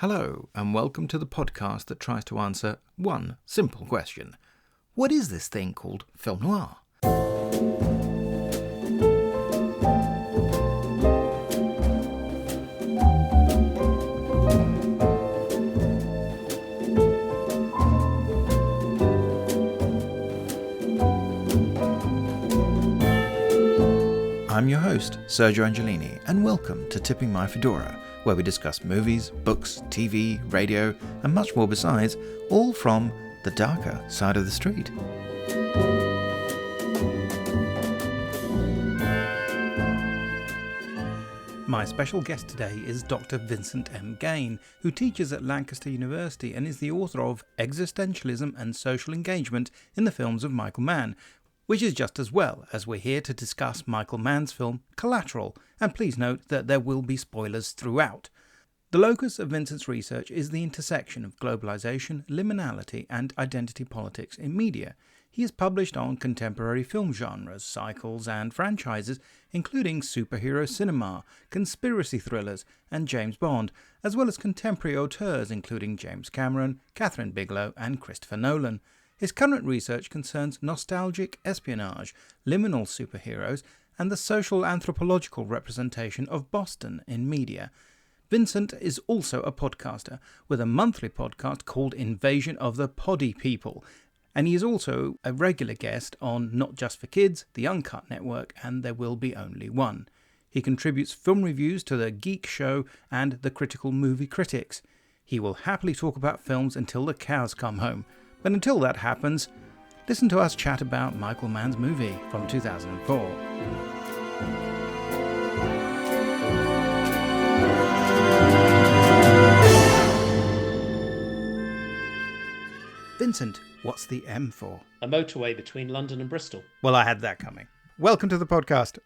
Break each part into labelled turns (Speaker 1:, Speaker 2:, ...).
Speaker 1: Hello, and welcome to the podcast that tries to answer one simple question. What is this thing called film noir? I'm your host, Sergio Angelini, and welcome to Tipping My Fedora, where we discuss movies, books, TV, radio, and much more besides, all from the darker side of the street. My special guest today is Dr. Vincent M. Gaine, who teaches at Lancaster University and is the author of Existentialism and Social Engagement in the Films of Michael Mann, which is just as well, as we're here to discuss Michael Mann's film Collateral, and please note that there will be spoilers throughout. The locus of Vincent's research is the intersection of globalization, liminality, and identity politics in media. He has published on contemporary film genres, cycles, and franchises, including superhero cinema, conspiracy thrillers, and James Bond, as well as contemporary auteurs including James Cameron, Catherine Bigelow, and Christopher Nolan. His current research concerns nostalgic espionage, liminal superheroes, and the social anthropological representation of Boston in media. Vincent is also a podcaster, with a monthly podcast called Invasion of the Poddy People, and he is also a regular guest on Not Just for Kids, The Uncut Network, and There Will Be Only One. He contributes film reviews to The Geek Show and The Critical Movie Critics. He will happily talk about films until the cows come home. But until that happens, listen to us chat about Michael Mann's movie from 2004. Vincent, what's the M for?
Speaker 2: A motorway between London and Bristol.
Speaker 1: Well, I had that coming. Welcome to the podcast.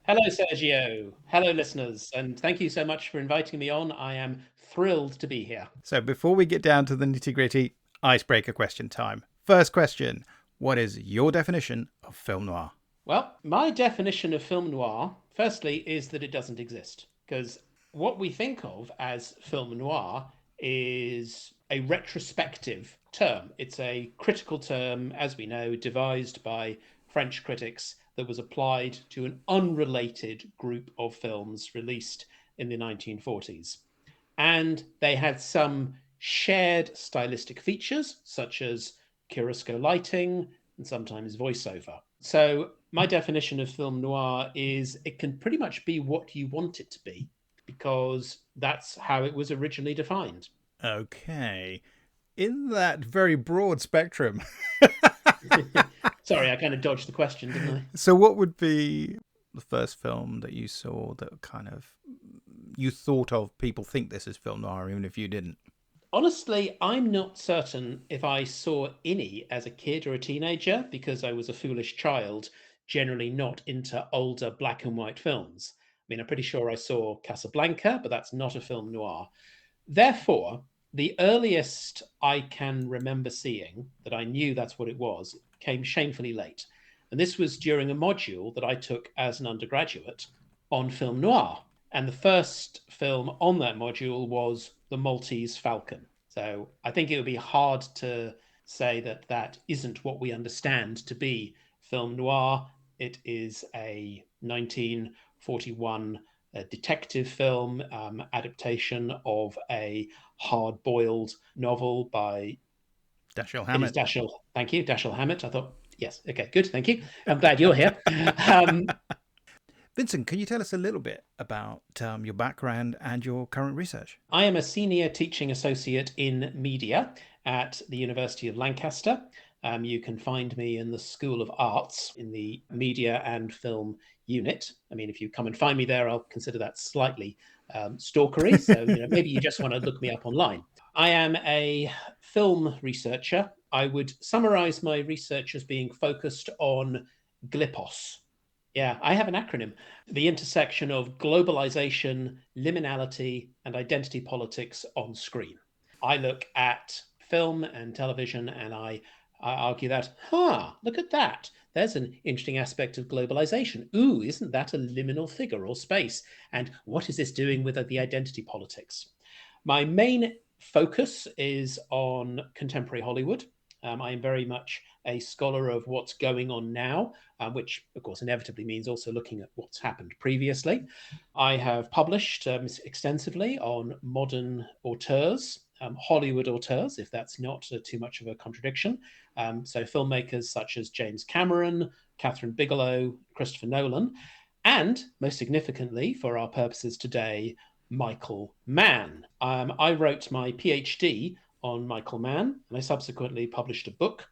Speaker 2: Hello, Sergio. Hello, listeners. And thank you so much for inviting me on. I am thrilled to be here.
Speaker 1: So before we get down to the nitty-gritty, icebreaker question time. First question, what is your definition of film noir?
Speaker 2: Well, my definition of film noir, firstly, is that it doesn't exist. Because what we think of as film noir is a retrospective term. It's a critical term, as we know, devised by French critics that was applied to an unrelated group of films released in the 1940s. And they had some shared stylistic features, such as chiaroscuro lighting and sometimes voiceover. So my definition of film noir is it can pretty much be what you want it to be, because that's how it was originally defined.
Speaker 1: Okay. In that very broad spectrum.
Speaker 2: Sorry, I kind of dodged the question, didn't I?
Speaker 1: So what would be the first film that you saw that kind of you thought of, people think this is film noir, even if you didn't?
Speaker 2: Honestly, I'm not certain if I saw any as a kid or a teenager, because I was a foolish child, generally not into older black and white films. I mean, I'm pretty sure I saw Casablanca, but that's not a film noir. Therefore, the earliest I can remember seeing that I knew that's what it was came shamefully late. And this was during a module that I took as an undergraduate on film noir. And the first film on that module was The Maltese Falcon. So I think it would be hard to say that that isn't what we understand to be film noir. It is a 1941 detective film adaptation of a hard-boiled novel by
Speaker 1: Dashiell Hammett.
Speaker 2: Thank you, Dashiell Hammett. I thought, yes, okay, good, thank you. I'm glad you're here.
Speaker 1: Vincent, can you tell us a little bit about your background and your current research?
Speaker 2: I am a senior teaching associate in media at the University of Lancaster. You can find me in the School of Arts in the Media and Film unit. I mean, if you come and find me there, I'll consider that slightly stalkery. So maybe you just want to look me up online. I am a film researcher. I would summarize my research as being focused on GLIPOS. Yeah, I have an acronym. The intersection of globalization, liminality, and identity politics on screen. I look at film and television, and I I argue that, look at that. There's an interesting aspect of globalization. Ooh, isn't that a liminal figure or space? And what is this doing with the identity politics? My main focus is on contemporary Hollywood. I am very much a scholar of what's going on now, which, of course, inevitably means also looking at what's happened previously. I have published extensively on modern auteurs, Hollywood auteurs, if that's not too much of a contradiction. So filmmakers such as James Cameron, Catherine Bigelow, Christopher Nolan, and most significantly for our purposes today, Michael Mann. I wrote my PhD on Michael Mann, and I subsequently published a book,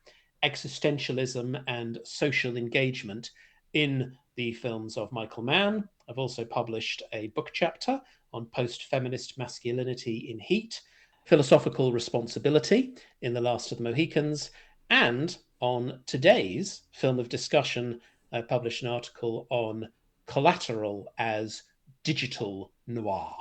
Speaker 2: Existentialism and Social Engagement in the Films of Michael Mann. I've also published a book chapter on post-feminist masculinity in Heat, Philosophical Responsibility in The Last of the Mohicans, and on today's film of discussion, I published an article on Collateral as digital noir.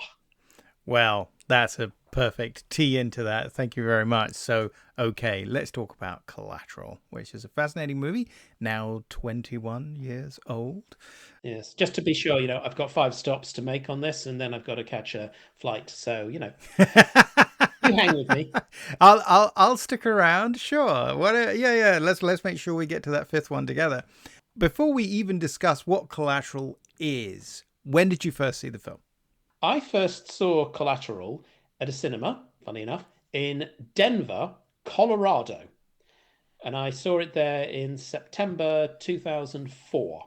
Speaker 1: Well, that's a perfect tee into that. Thank you very much. So, okay, let's talk about Collateral, which is a fascinating movie, now 21 years old.
Speaker 2: Yes, just to be sure, I've got 5 stops to make on this, and then I've got to catch a flight. So, you hang with me.
Speaker 1: I'll stick around. Sure. Yeah. Let's make sure we get to that 5th one together. Before we even discuss what Collateral is, when did you first see the film?
Speaker 2: I first saw Collateral at a cinema, funny enough, in Denver, Colorado. And I saw it there in September 2004,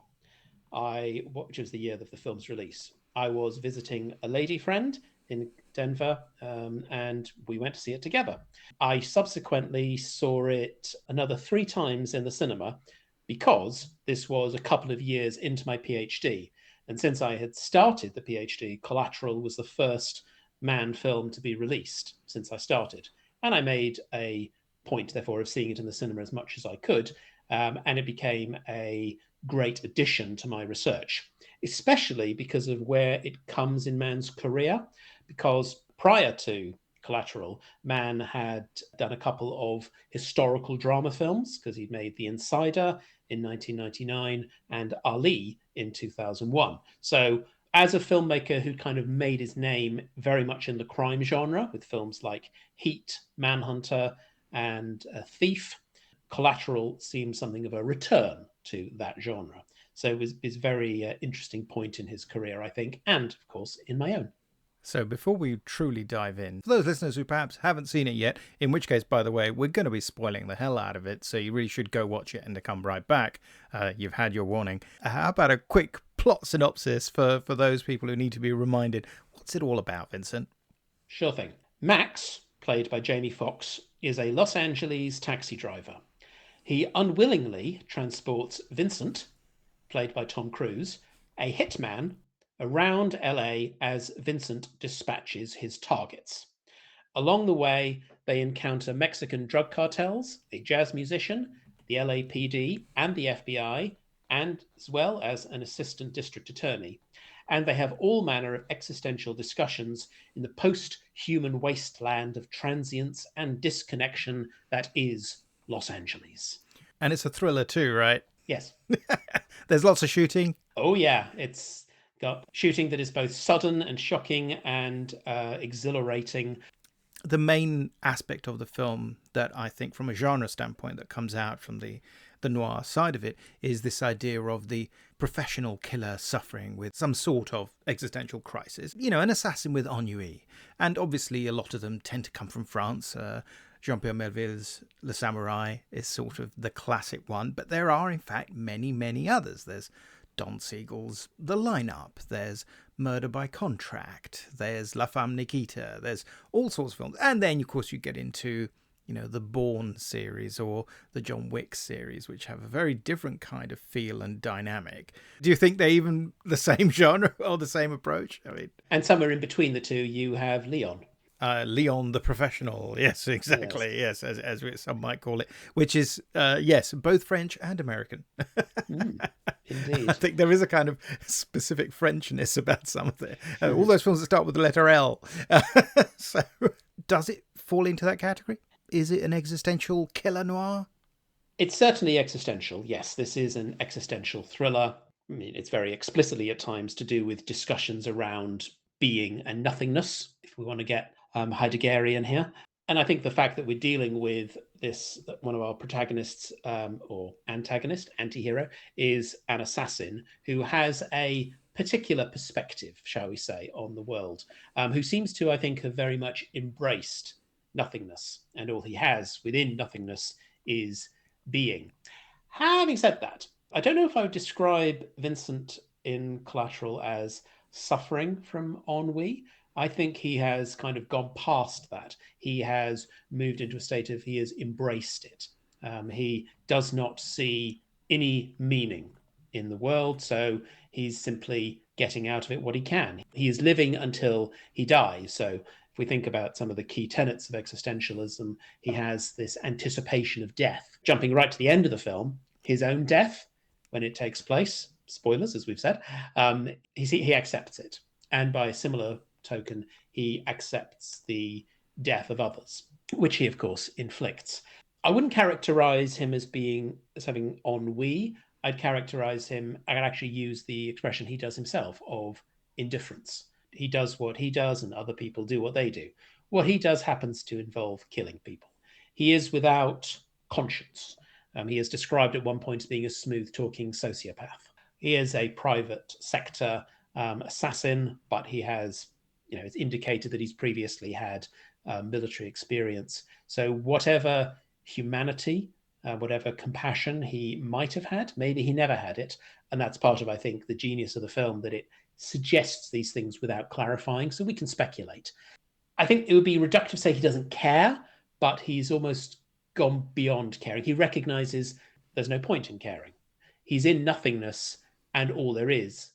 Speaker 2: which was the year of the film's release. I was visiting a lady friend in Denver, and we went to see it together. I subsequently saw it another 3 times in the cinema because this was a couple of years into my PhD. And since I had started the PhD, Collateral was the first Mann film to be released since I started. And I made a point, therefore, of seeing it in the cinema as much as I could. And it became a great addition to my research, especially because of where it comes in Mann's career. Because prior to Collateral, Mann had done a couple of historical drama films, because he'd made The Insider in 1999 and Ali in 2001. So as a filmmaker who kind of made his name very much in the crime genre with films like Heat, Manhunter, and Thief, Collateral seemed something of a return to that genre. So it was a very interesting point in his career, I think, and of course in my own.
Speaker 1: So before we truly dive in, for those listeners who perhaps haven't seen it yet, in which case, by the way, we're going to be spoiling the hell out of it, so you really should go watch it and to come right back. You've had your warning. How about a quick plot synopsis for those people who need to be reminded? What's it all about, Vincent?
Speaker 2: Sure thing. Max, played by Jamie Foxx, is a Los Angeles taxi driver. He unwillingly transports Vincent, played by Tom Cruise, a hitman, around LA as Vincent dispatches his targets. Along the way, they encounter Mexican drug cartels, a jazz musician, the LAPD, and the FBI, and as well as an assistant district attorney. And they have all manner of existential discussions in the post-human wasteland of transience and disconnection that is Los Angeles.
Speaker 1: And it's a thriller too, right?
Speaker 2: Yes.
Speaker 1: There's lots of shooting.
Speaker 2: Oh, yeah. It's got shooting that is both sudden and shocking and exhilarating.
Speaker 1: The main aspect of the film that I think from a genre standpoint that comes out from the noir side of it is this idea of the professional killer suffering with some sort of existential crisis. An assassin with ennui. And obviously a lot of them tend to come from France. Jean-Pierre Melville's Le Samurai is sort of the classic one, but there are in fact many, many others. There's Don Siegel's The Lineup, there's Murder by Contract, there's La Femme Nikita, there's all sorts of films. And then, of course, you get into, the Bourne series or the John Wick series, which have a very different kind of feel and dynamic. Do you think they're even the same genre or the same approach?
Speaker 2: And somewhere in between the two, you have Leon.
Speaker 1: Leon the Professional, yes, exactly, yes, as some might call it, which is, yes, both French and American.
Speaker 2: Indeed.
Speaker 1: I think there is a kind of specific Frenchness about some of it. All those films that start with the letter L. So, does it fall into that category? Is it an existential killer noir?
Speaker 2: It's certainly existential. Yes, this is an existential thriller. I mean, it's very explicitly at times to do with discussions around being and nothingness, if we want to get Heideggerian here. And I think the fact that we're dealing with this, one of our protagonists or antagonist, anti-hero, is an assassin who has a particular perspective, shall we say, on the world, who seems to, I think, have very much embraced nothingness. And all he has within nothingness is being. Having said that, I don't know if I would describe Vincent in Collateral as suffering from ennui. I think he has kind of gone past that. He has moved into a state of he has embraced it. He does not see any meaning in the world, so he's simply getting out of it what he can. He is living until he dies. So if we think about some of the key tenets of existentialism, he has this anticipation of death. Jumping right to the end of the film, his own death, when it takes place, spoilers, as we've said, he accepts it. And by a similar token, he accepts the death of others, which he, of course, inflicts. I wouldn't characterize him as having ennui. I'd actually use the expression he does himself of indifference. He does what he does, and other people do what they do. What he does happens to involve killing people. He is without conscience. He is described at one point as being a smooth talking sociopath. He is a private sector assassin, but he has, it's indicated that he's previously had military experience. So whatever humanity, whatever compassion he might have had, maybe he never had it. And that's part of, I think, the genius of the film, that it suggests these things without clarifying, so we can speculate. I think it would be reductive to say he doesn't care, but he's almost gone beyond caring. He recognizes there's no point in caring. He's in nothingness, and all there is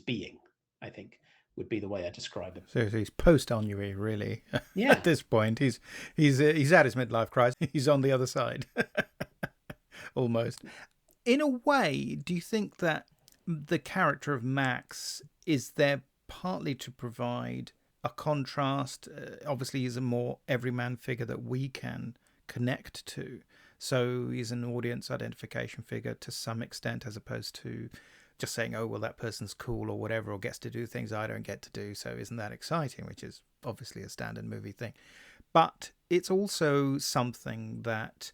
Speaker 2: being, I think, would be the way I describe him.
Speaker 1: So he's post-ennui, really.
Speaker 2: Yeah.
Speaker 1: At this point, he's at his midlife crisis. He's on the other side, almost. In a way, do you think that the character of Max is there partly to provide a contrast? Obviously, he's a more everyman figure that we can connect to. So he's an audience identification figure to some extent, as opposed to just saying, oh, well, that person's cool or whatever, or gets to do things I don't get to do, so isn't that exciting, which is obviously a standard movie thing. But it's also something that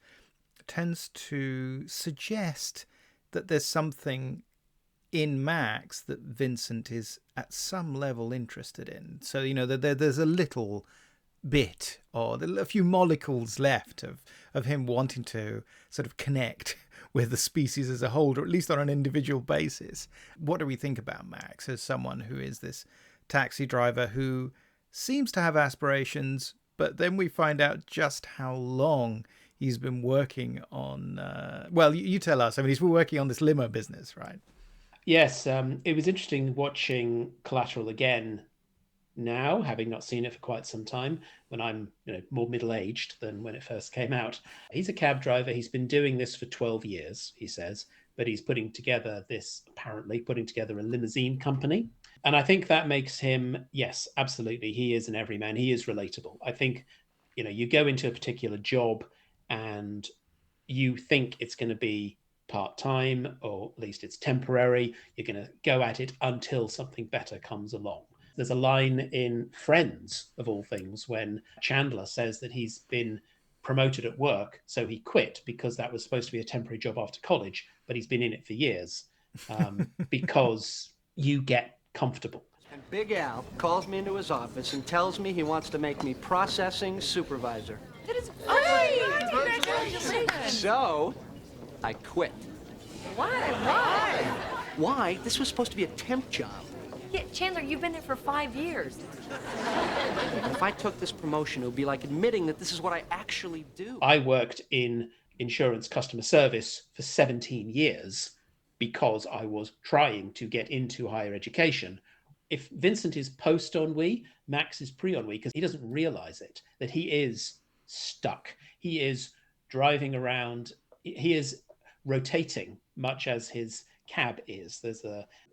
Speaker 1: tends to suggest that there's something in Max that Vincent is at some level interested in. So, there's a little bit, or a few molecules left of him wanting to sort of connect with the species as a whole, or at least on an individual basis. What do we think about Max as someone who is this taxi driver who seems to have aspirations, but then we find out just how long he's been working on, you tell us. I mean, he's been working on this limo business, right?
Speaker 2: Yes, it was interesting watching Collateral again now, having not seen it for quite some time, when I'm more middle-aged than when it first came out. He's a cab driver. He's been doing this for 12 years, he says, but he's apparently putting together a limousine company. And I think that makes him, yes, absolutely, he is an everyman. He is relatable. I think, you go into a particular job and you think it's going to be part-time, or at least it's temporary. You're going to go at it until something better comes along. There's a line in Friends, of all things, when Chandler says that he's been promoted at work, so he quit because that was supposed to be a temporary job after college, but he's been in it for years, because you get comfortable.
Speaker 3: And Big Al calls me into his office and tells me he wants to make me processing supervisor.
Speaker 4: That is great! Congratulations!
Speaker 3: So, I quit.
Speaker 4: Why?
Speaker 3: Why? This was supposed to be a temp job.
Speaker 4: Yeah, Chandler, you've been there for 5 years.
Speaker 3: If I took this promotion, it would be like admitting that this is what I actually do.
Speaker 2: I worked in insurance customer service for 17 years because I was trying to get into higher education. If Vincent is post-ennui, Max is pre-ennui, because he doesn't realize it, that he is stuck. He is driving around. He is rotating, much as his cab is. There's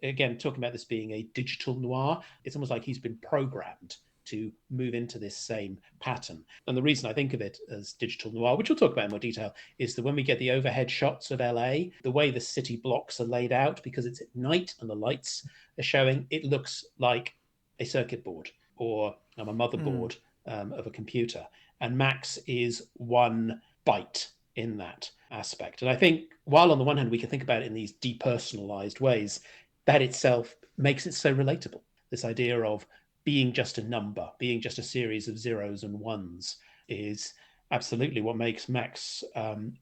Speaker 2: again, talking about this being a digital noir, it's almost like he's been programmed to move into this same pattern. And the reason I think of it as digital noir, which we'll talk about in more detail, is that when we get the overhead shots of LA, the way the city blocks are laid out, because it's at night and the lights are showing, it looks like a circuit board or a motherboard of a computer. And Max is one byte in that aspect. And I think while on the one hand we can think about it in these depersonalized ways, that itself makes it so relatable. This idea of being just a number, being just a series of zeros and ones is absolutely what makes Max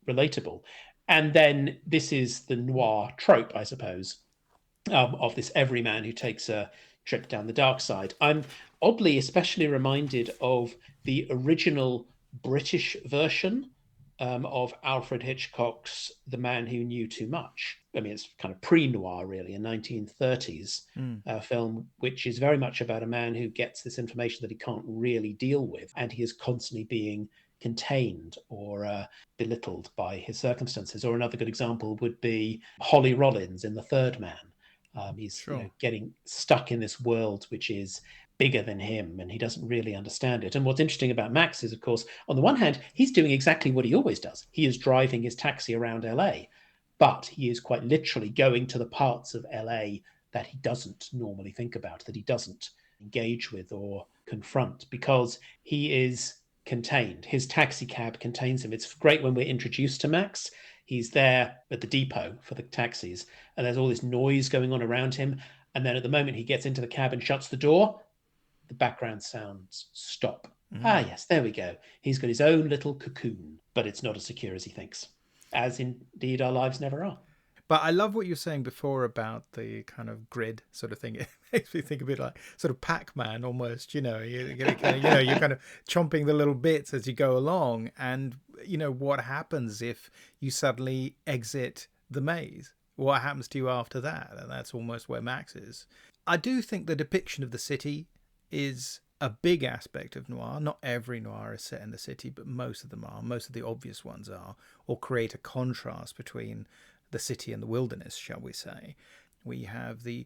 Speaker 2: relatable. And then this is the noir trope, I suppose, of this everyman who takes a trip down the dark side. I'm oddly especially reminded of the original British version of Alfred Hitchcock's The Man Who Knew Too Much. I mean, it's kind of pre-noir, really, a 1930s film, which is very much about a man who gets this information that he can't really deal with, and he is constantly being contained or belittled by his circumstances. Or another good example would be Holly Rollins in The Third Man. He's getting stuck in this world which is bigger than him, and he doesn't really understand it. And what's interesting about Max is, of course, on the one hand, he's doing exactly what he always does. He is driving his taxi around LA, but he is quite literally going to the parts of LA that he doesn't normally think about, that he doesn't engage with or confront, because he is contained. His taxi cab contains him. It's great when we're introduced to Max. He's there at the depot for the taxis, and there's all this noise going on around him. And then at the moment he gets into the cab and shuts the door, the background sounds stop. Ah, yes, there we go. He's got his own little cocoon, but it's not as secure as he thinks, as indeed our lives never are.
Speaker 1: But I love what you were saying before about the kind of grid sort of thing. It makes me think a bit like sort of Pac-Man almost, you're kind of chomping the little bits as you go along. And, what happens if you suddenly exit the maze? What happens to you after that? And that's almost where Max is. I do think the depiction of the city is a big aspect of noir. Not every noir is set in the city, but most of them are. Most of the obvious ones are, or create a contrast between the city and the wilderness, shall we say. We have the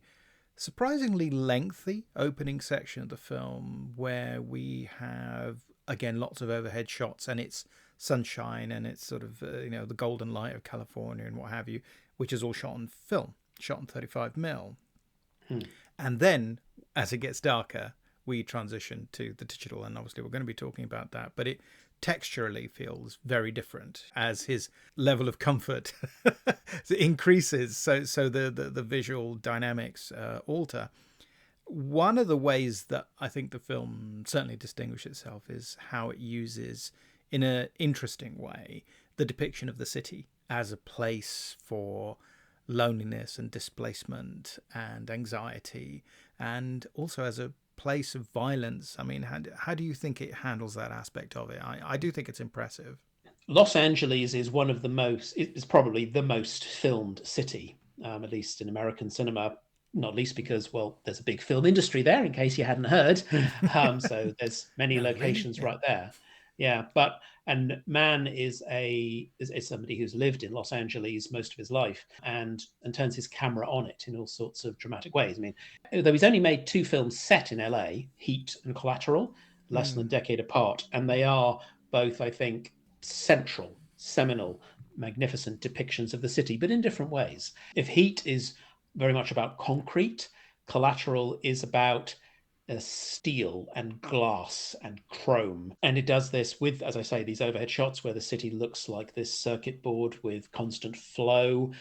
Speaker 1: surprisingly lengthy opening section of the film where we have, again, lots of overhead shots, and it's sunshine and it's sort of, the golden light of California and what have you, which is all shot on film, shot on 35mm. And then, as it gets darker, we transition to the digital, and obviously we're going to be talking about that, but it texturally feels very different as his level of comfort increases, so the visual dynamics alter. One of the ways that I think the film certainly distinguishes itself is how it uses, in an interesting way, the depiction of the city as a place for loneliness and displacement and anxiety, and also as a place of violence. I mean, how do you think it handles that aspect of it? I do think it's impressive.
Speaker 2: Los Angeles is it's probably the most filmed city, at least in American cinema, not least because, well, there's a big film industry there, in case you hadn't heard. So there's many locations right there. Yeah, and Mann is somebody who's lived in Los Angeles most of his life and turns his camera on it in all sorts of dramatic ways. I mean, though he's only made 2 films set in LA, Heat and Collateral, less than a decade apart, and they are both, I think, central, seminal, magnificent depictions of the city, but in different ways. If Heat is very much about concrete, Collateral is about steel and glass and chrome. And it does this with, as I say, these overhead shots where the city looks like this circuit board with constant flow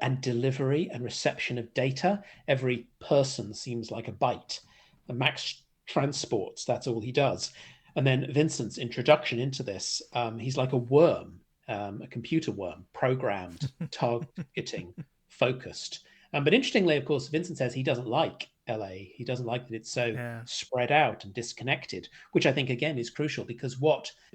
Speaker 2: and delivery and reception of data. Every person seems like a byte. And Max transports, that's all he does. And then Vincent's introduction into this, he's like a worm, a computer worm, programmed, targeting, focused. But interestingly, of course, Vincent says he doesn't like LA. He doesn't like that it's so spread out and disconnected, which I think, again, is crucial, because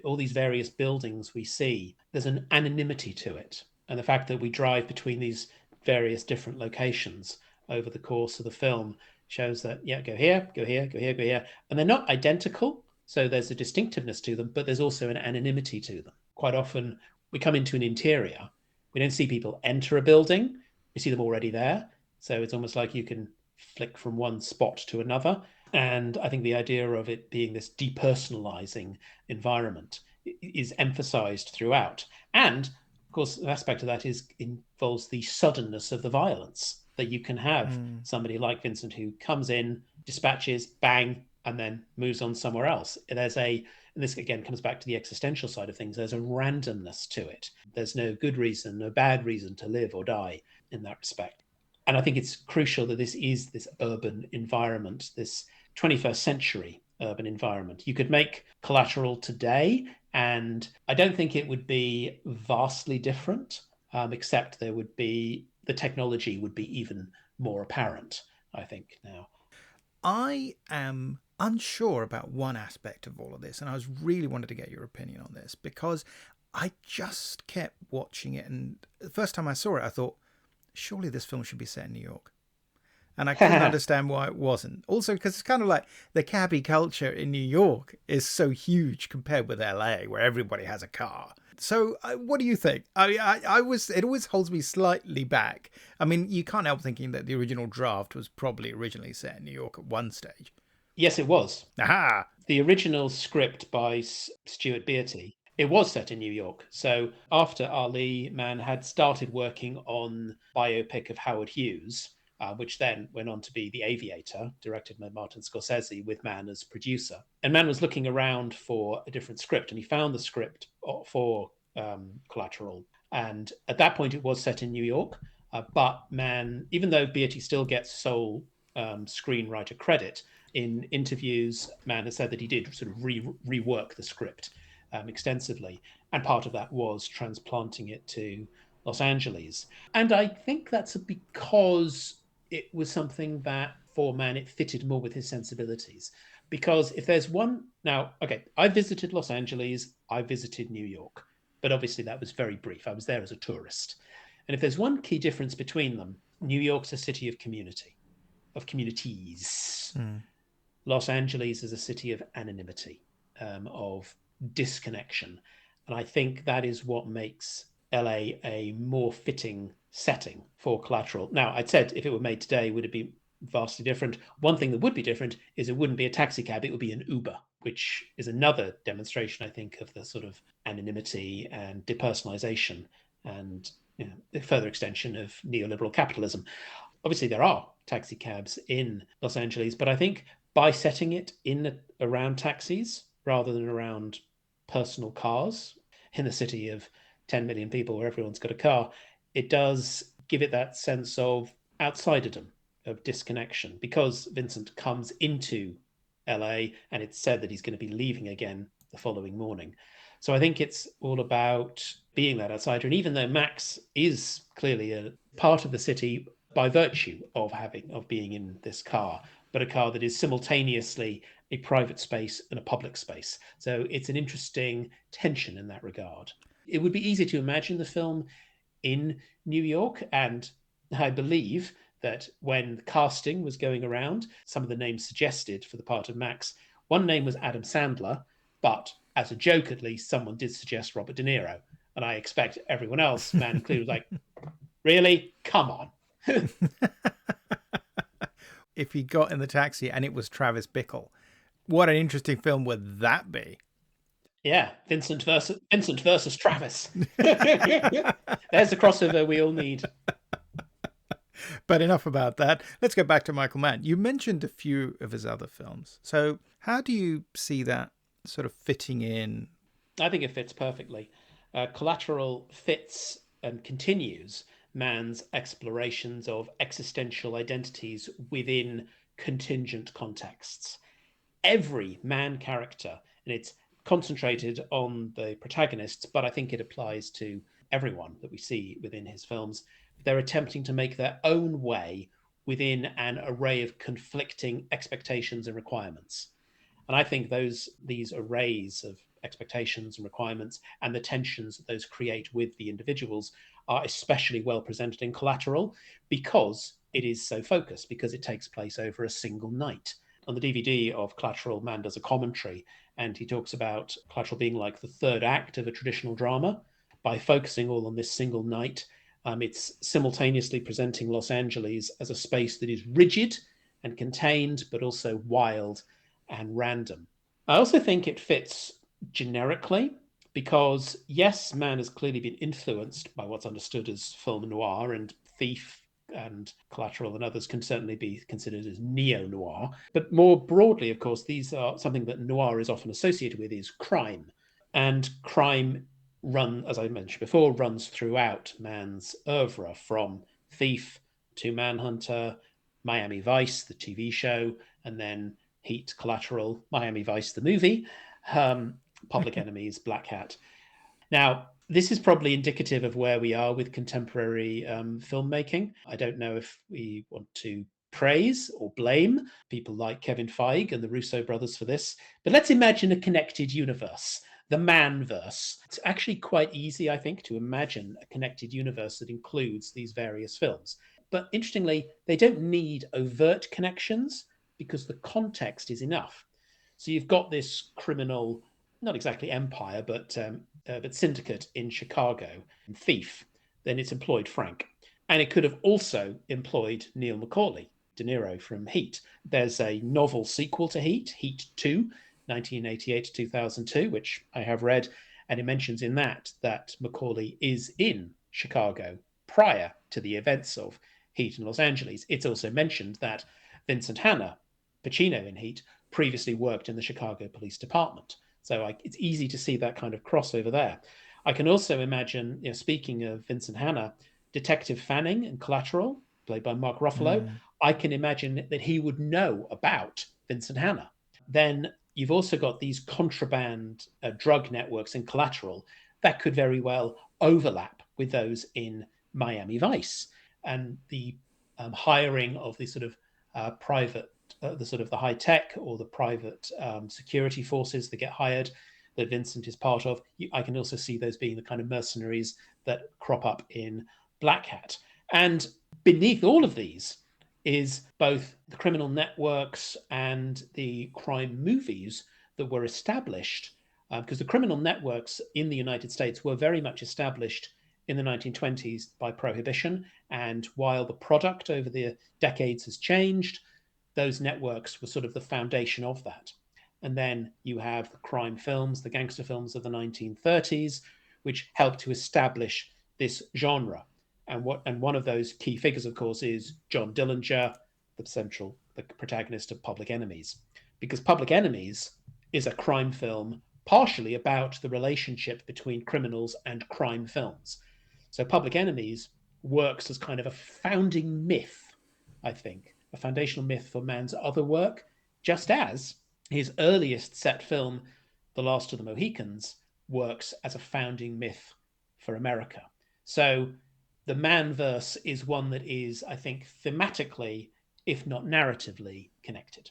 Speaker 2: all these various buildings we see, there's an anonymity to it. And the fact that we drive between these various different locations over the course of the film shows that, go here, go here, go here, go here. And they're not identical. So there's a distinctiveness to them, but there's also an anonymity to them. Quite often we come into an interior. We don't see people enter a building. We see them already there. So it's almost like you can flick from one spot to another. And I think the idea of it being this depersonalizing environment is emphasized throughout. And of course, an aspect of that involves the suddenness of the violence, that you can have somebody like Vincent who comes in, dispatches, bang, and then moves on somewhere else. And this again comes back to the existential side of things, there's a randomness to it. There's no good reason, no bad reason to live or die in that respect. And I think it's crucial that this is this urban environment, this 21st century urban environment. You could make Collateral today, and I don't think it would be vastly different, except the technology would be even more apparent, I think, now.
Speaker 1: I am unsure about one aspect of all of this, and I was really wanted to get your opinion on this, because I just kept watching it, and the first time I saw it, I thought, surely this film should be set in New York. And I couldn't understand why it wasn't. Also, because it's kind of like the cabbie culture in New York is so huge compared with LA, where everybody has a car. So what do you think? It always holds me slightly back. I mean, you can't help thinking that the original draft was probably originally set in New York at one stage.
Speaker 2: Yes, it was.
Speaker 1: Aha!
Speaker 2: The original script by Stuart Beattie, it was set in New York. So after Ali, Mann had started working on biopic of Howard Hughes, which then went on to be The Aviator, directed by Martin Scorsese, with Mann as producer. And Mann was looking around for a different script, and he found the script for Collateral. And at that point, it was set in New York. But Mann, even though Beattie still gets sole screenwriter credit, in interviews, Mann has said that he did sort of rework the script extensively. And part of that was transplanting it to Los Angeles. And I think that's because it was something that, for Mann, it fitted more with his sensibilities. Because if there's one... Now, okay, I visited Los Angeles, I visited New York, but obviously that was very brief. I was there as a tourist. And if there's one key difference between them, New York's a city of community, of communities. Los Angeles is a city of anonymity, of disconnection. And I think that is what makes LA a more fitting setting for Collateral. Now, I'd said if it were made today, would it be vastly different? One thing that would be different is it wouldn't be a taxi cab, it would be an Uber, which is another demonstration, I think, of the sort of anonymity and depersonalization and the further extension of neoliberal capitalism. Obviously, there are taxi cabs in Los Angeles, but I think by setting it in around taxis rather than around personal cars in a city of 10 million people where everyone's got a car, it does give it that sense of outsiderdom, of disconnection, because Vincent comes into LA and it's said that he's going to be leaving again the following morning. So I think it's all about being that outsider. And even though Max is clearly a part of the city by virtue of being in this car, but a car that is simultaneously a private space and a public space. So it's an interesting tension in that regard. It would be easy to imagine the film in New York, and I believe that when the casting was going around, some of the names suggested for the part of Max, one name was Adam Sandler, but as a joke at least, someone did suggest Robert De Niro. And I expect everyone else, Mann included, was like, really? Come on.
Speaker 1: If he got in the taxi and it was Travis Bickle, what an interesting film would that be?
Speaker 2: Yeah, Vincent versus Travis. There's the crossover we all need.
Speaker 1: But enough about that. Let's go back to Michael Mann. You mentioned a few of his other films. So how do you see that sort of fitting in?
Speaker 2: I think it fits perfectly. Collateral fits and continues Mann's explorations of existential identities within contingent contexts. Every Mann character, and it's concentrated on the protagonists, but I think it applies to everyone that we see within his films. They're attempting to make their own way within an array of conflicting expectations and requirements. And I think these arrays of expectations and requirements and the tensions that those create with the individuals are especially well presented in Collateral, because it is so focused, because it takes place over a single night. On the DVD of Collateral, Mann does a commentary, and he talks about Collateral being like the third act of a traditional drama. By focusing all on this single night, it's simultaneously presenting Los Angeles as a space that is rigid and contained, but also wild and random. I also think it fits generically because, yes, Mann has clearly been influenced by what's understood as film noir, and Thief and Collateral and others can certainly be considered as neo-noir. But more broadly, of course, these are something that noir is often associated with is crime. And crime as I mentioned before, runs throughout Mann's oeuvre, from Thief to Manhunter, Miami Vice, the TV show, and then Heat, Collateral, Miami Vice, the movie, Public Enemies, Black Hat. Now, this is probably indicative of where we are with contemporary filmmaking. I don't know if we want to praise or blame people like Kevin Feige and the Russo brothers for this, but let's imagine a connected universe, the Manverse. It's actually quite easy, I think, to imagine a connected universe that includes these various films. But interestingly, they don't need overt connections because the context is enough. So you've got this criminal, not exactly empire, but syndicate in Chicago, Thief. Then it's employed Frank. And it could have also employed Neil McCauley, De Niro from Heat. There's a novel sequel to Heat, Heat 2, 1988 to 2002, which I have read, and it mentions in that McCauley is in Chicago prior to the events of Heat in Los Angeles. It's also mentioned that Vincent Hanna, Pacino in Heat, previously worked in the Chicago Police Department. So it's easy to see that kind of crossover there. I can also imagine, speaking of Vincent Hanna, Detective Fanning in Collateral, played by Mark Ruffalo, I can imagine that he would know about Vincent Hanna. Then you've also got these contraband drug networks in Collateral that could very well overlap with those in Miami Vice, and the hiring of the sort of private, the high tech or the private security forces that get hired that Vincent is part of. I can also see those being the kind of mercenaries that crop up in Black Hat. And beneath all of these is both the criminal networks and the crime movies that were established, because the criminal networks in the United States were very much established in the 1920s by Prohibition. And while the product over the decades has changed, those networks were sort of the foundation of that. And then you have the crime films, the gangster films of the 1930s, which helped to establish this genre. And one of those key figures, of course, is John Dillinger, the protagonist of Public Enemies, because Public Enemies is a crime film partially about the relationship between criminals and crime films. So Public Enemies works as kind of a founding myth, I think, a foundational myth for Mann's other work, just as his earliest set film, The Last of the Mohicans, works as a founding myth for America. So the Manverse is one that is, I think, thematically, if not narratively, connected.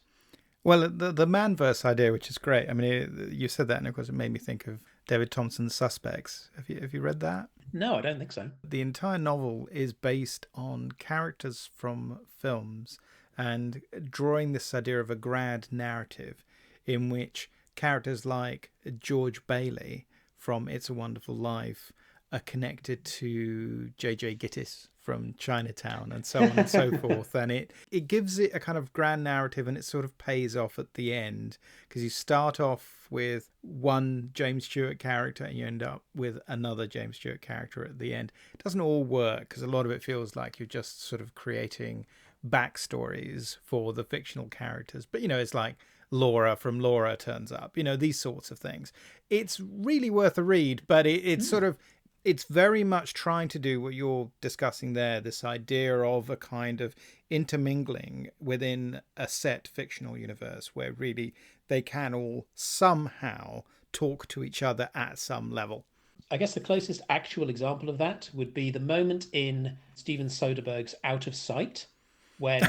Speaker 1: Well, the Manverse idea, which is great. I mean, you said that, and of course, it made me think of David Thompson's Suspects. Have you read that?
Speaker 2: No, I don't think so.
Speaker 1: The entire novel is based on characters from films and drawing this idea of a grand narrative in which characters like George Bailey from It's a Wonderful Life are connected to J.J. Gittes from Chinatown and so on and so forth. And it gives it a kind of grand narrative, and it sort of pays off at the end, because you start off with one James Stewart character and you end up with another James Stewart character at the end. It doesn't all work, because a lot of it feels like you're just sort of creating backstories for the fictional characters. But, it's like Laura from Laura turns up, these sorts of things. It's really worth a read, but it's sort of, it's very much trying to do what you're discussing there, this idea of a kind of intermingling within a set fictional universe where really they can all somehow talk to each other at some level.
Speaker 2: I guess the closest actual example of that would be the moment in Steven Soderbergh's Out of Sight, when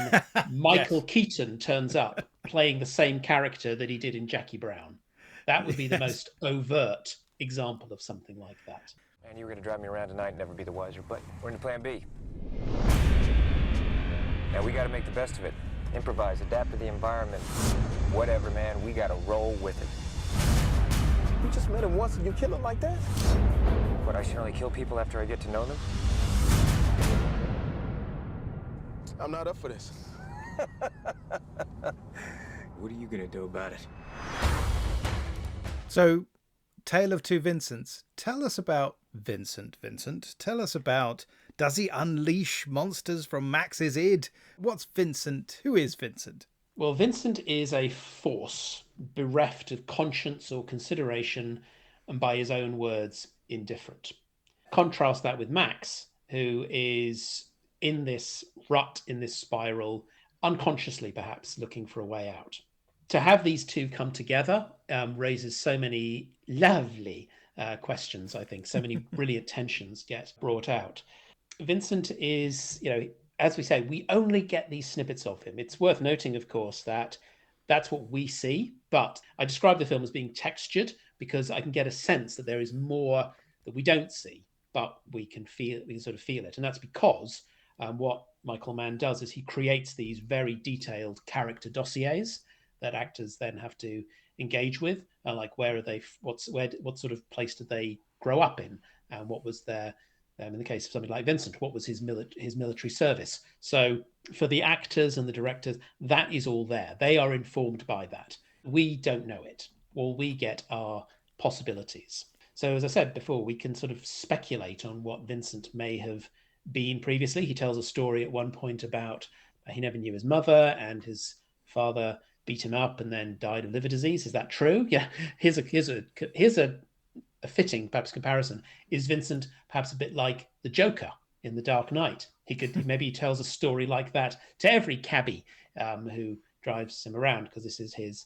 Speaker 2: Michael Keaton turns up playing the same character that he did in Jackie Brown. That would be the most overt example of something like that.
Speaker 5: Man, you were going to drive me around tonight and never be the wiser, but we're into plan B. Now, we got to make the best of it. Improvise, adapt to the environment. Whatever, man, we got to roll with it.
Speaker 6: You just met him once and you kill him like that?
Speaker 5: What, I should only kill people after I get to know them?
Speaker 6: I'm not up for this.
Speaker 5: What are you gonna do about it?
Speaker 1: So, Tale of Two Vincents. Tell us about Vincent. Vincent, tell us about, does he unleash monsters from Max's id? What's Vincent? Who is Vincent?
Speaker 2: Well, Vincent is a force bereft of conscience or consideration, and by his own words, indifferent. Contrast that with Max, who is in this rut, in this spiral, unconsciously perhaps looking for a way out. To have these two come together raises so many lovely questions, I think. So many brilliant tensions get brought out. Vincent is, as we say, we only get these snippets of him. It's worth noting, of course, that that's what we see. But I describe the film as being textured because I can get a sense that there is more that we don't see, but we can sort of feel it. And that's because what Michael Mann does is he creates these very detailed character dossiers that actors then have to engage with, like where are they, what sort of place did they grow up in, and what was their, in the case of something like Vincent, what was his military service. So for the actors and the directors, that is all there. They are informed by that. We don't know it. All we get are possibilities. So as I said before, we can sort of speculate on what Vincent may have been previously. He tells a story at one point about he never knew his mother and his father beat him up and then died of liver disease. Is that true? Yeah. Here's a fitting perhaps comparison. Is Vincent perhaps a bit like the Joker in The Dark Knight? Maybe he tells a story like that to every cabbie who drives him around, because this is his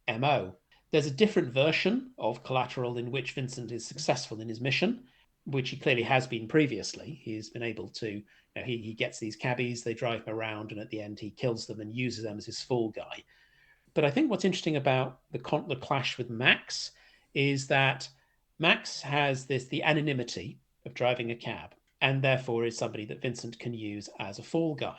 Speaker 2: MO. There's a different version of Collateral in which Vincent is successful in his mission, which he clearly has been previously. He's been able to, he gets these cabbies, they drive him around, and at the end he kills them and uses them as his fall guy. But I think what's interesting about the clash with Max is that Max has the anonymity of driving a cab, and therefore is somebody that Vincent can use as a fall guy.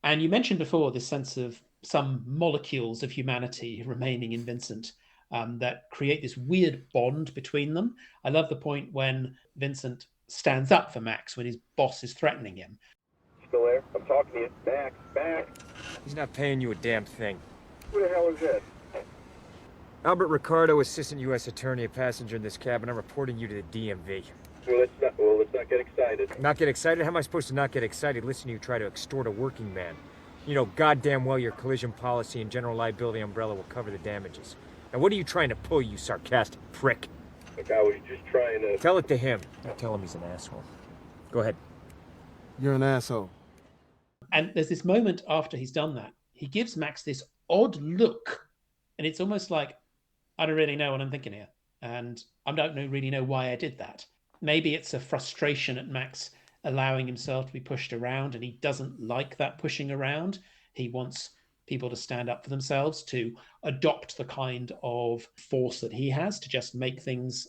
Speaker 2: And you mentioned before this sense of some molecules of humanity remaining in Vincent that create this weird bond between them. I love the point when Vincent stands up for Max when his boss is threatening him.
Speaker 6: Still there? I'm talking to you. Back.
Speaker 5: He's not paying you a damn thing.
Speaker 6: Who the hell is this?
Speaker 5: Albert Ricardo, Assistant U.S. Attorney, a passenger in this cab, and I'm reporting you to the DMV.
Speaker 6: Well, let's not get excited.
Speaker 5: Not get excited? How am I supposed to not get excited? Listen to you try to extort a working man. You know goddamn well your collision policy and general liability umbrella will cover the damages. Now what are you trying to pull, you sarcastic prick?
Speaker 6: Look, I was just trying to...
Speaker 5: Tell it to him. Don't tell him he's an asshole. Go ahead.
Speaker 7: You're an asshole.
Speaker 2: And there's this moment after he's done that. He gives Max this odd look. And it's almost like, I don't really know what I'm thinking here. And I don't really know why I did that. Maybe it's a frustration at Max allowing himself to be pushed around, and he doesn't like that pushing around. He wants people to stand up for themselves, to adopt the kind of force that he has, to just make things,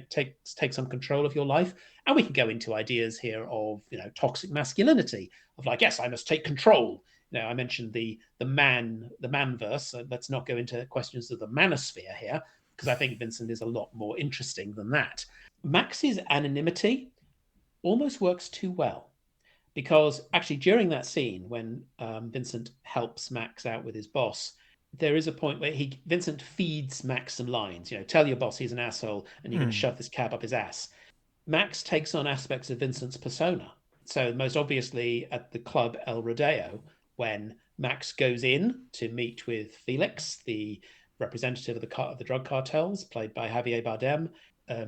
Speaker 2: take some control of your life. And we can go into ideas here of, toxic masculinity, of like, yes, I must take control. I mentioned the man verse. So let's not go into questions of the manosphere here, because I think Vincent is a lot more interesting than that. Max's anonymity almost works too well, because actually during that scene when Vincent helps Max out with his boss, there is a point where Vincent feeds Max some lines. Tell your boss he's an asshole and you're going to shove this cab up his ass. Max takes on aspects of Vincent's persona. So most obviously at the club El Rodeo, when Max goes in to meet with Felix, the representative of the drug cartels, played by Javier Bardem,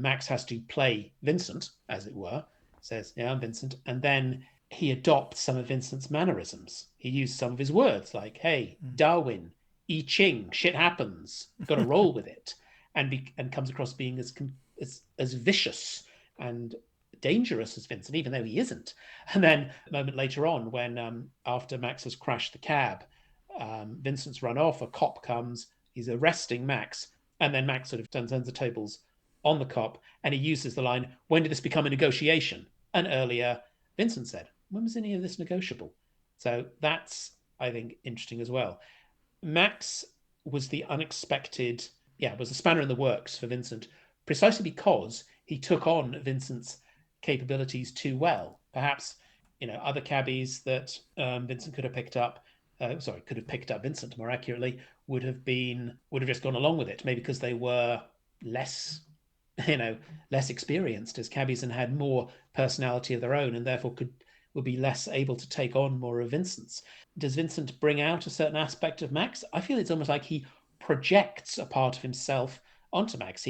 Speaker 2: Max has to play Vincent, as it were, says, yeah, I'm Vincent. And then he adopts some of Vincent's mannerisms. He used some of his words like, hey, Darwin, I Ching, shit happens, got to roll with it. And comes across being as vicious and dangerous as Vincent, even though he isn't. And then a moment later on, when after Max has crashed the cab, Vincent's run off, a cop comes, he's arresting Max, and then Max sort of turns the tables on the cop, and he uses the line, when did this become a negotiation? And earlier, Vincent said, when was any of this negotiable? So that's, I think, interesting as well. Max was the unexpected, was the spanner in the works for Vincent, precisely because he took on Vincent's capabilities too well. Perhaps, other cabbies that Vincent could have picked up could have picked up Vincent more accurately, would have just gone along with it, maybe because they were less, less experienced as cabbies and had more personality of their own, and therefore would be less able to take on more of Vincent's. Does Vincent bring out a certain aspect of Max? I feel it's almost like he projects a part of himself onto Max.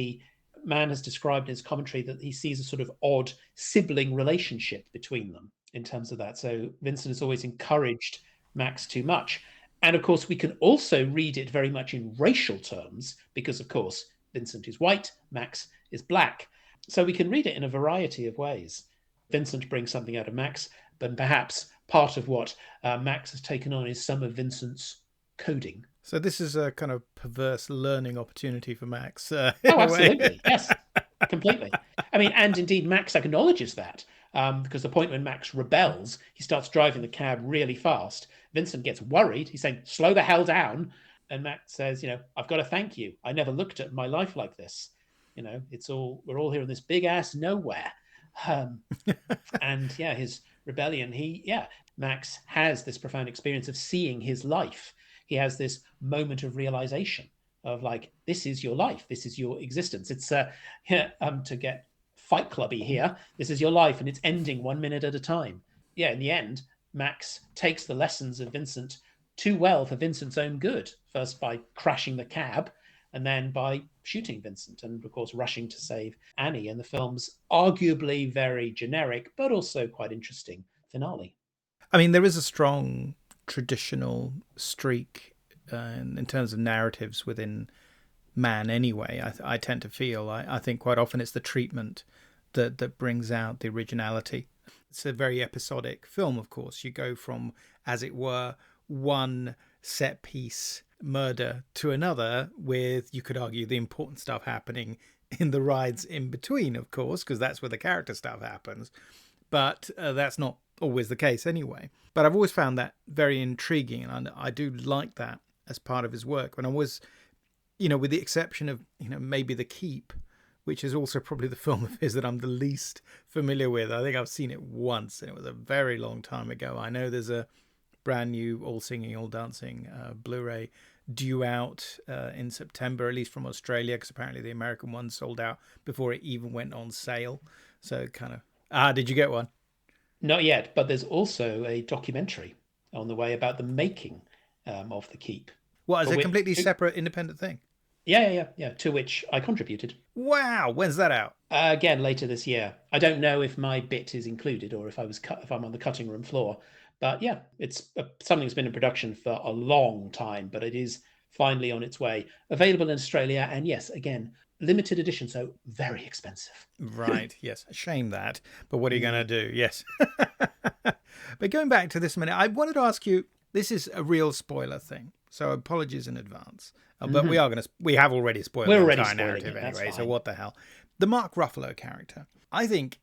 Speaker 2: Mann has described in his commentary that he sees a sort of odd sibling relationship between them in terms of that. So Vincent has always encouraged Max too much. And of course, we can also read it very much in racial terms because, of course, Vincent is white, Max is black. So we can read it in a variety of ways. Vincent brings something out of Max, but perhaps part of what Max has taken on is some of Vincent's coding.
Speaker 1: So this is a kind of perverse learning opportunity for Max.
Speaker 2: Oh, absolutely. Yes, completely. I mean, and indeed, Max acknowledges that because the point when Max rebels, he starts driving the cab really fast. Vincent gets worried. He's saying, slow the hell down. And Max says, I've got to thank you. I never looked at my life like this. We're all here in this big ass nowhere. And yeah, his rebellion, Max has this profound experience of seeing his life. He has this moment of realization of like, this is your life. This is your existence. It's to get Fight Clubby here. This is your life and it's ending 1 minute at a time. Yeah, in the end, Max takes the lessons of Vincent too well for Vincent's own good. First by crashing the cab and then by shooting Vincent and of course rushing to save Annie. And the film's arguably very generic, but also quite interesting finale.
Speaker 1: I mean, there is a strong traditional streak in terms of narratives within Mann anyway. I tend to feel, I think quite often it's the treatment that brings out the originality. It's a very episodic film, of course. You go from, as it were, one set piece murder to another with, you could argue, the important stuff happening in the rides in between, of course, because that's where the character stuff happens. But that's not always the case anyway. But I've always found that very intriguing, and I do like that as part of his work. And I was, with the exception of, maybe The Keep, which is also probably the film of his that I'm the least familiar with. I think I've seen it once, and it was a very long time ago. I know there's a brand new All Singing, All Dancing Blu-ray due out in September, at least from Australia, because apparently the American one sold out before it even went on sale. So kind of, did you get one?
Speaker 2: Not yet, but there's also a documentary on the way about the making of The Keep.
Speaker 1: What, is it a completely separate, independent thing?
Speaker 2: Yeah, to which I contributed.
Speaker 1: Wow, when's that out?
Speaker 2: Again, later this year. I don't know if my bit is included or if I'm on the cutting room floor. But yeah, it's something that's been in production for a long time, but it is finally on its way. Available in Australia, and yes, again, limited edition, so very expensive.
Speaker 1: Right, yes. Shame that. But what are you going to do? Yes. But going back to this a minute, I wanted to ask you, this is a real spoiler thing, so apologies in advance. But we have already spoiled the entire narrative anyway, so what the hell. The Mark Ruffalo character. I think,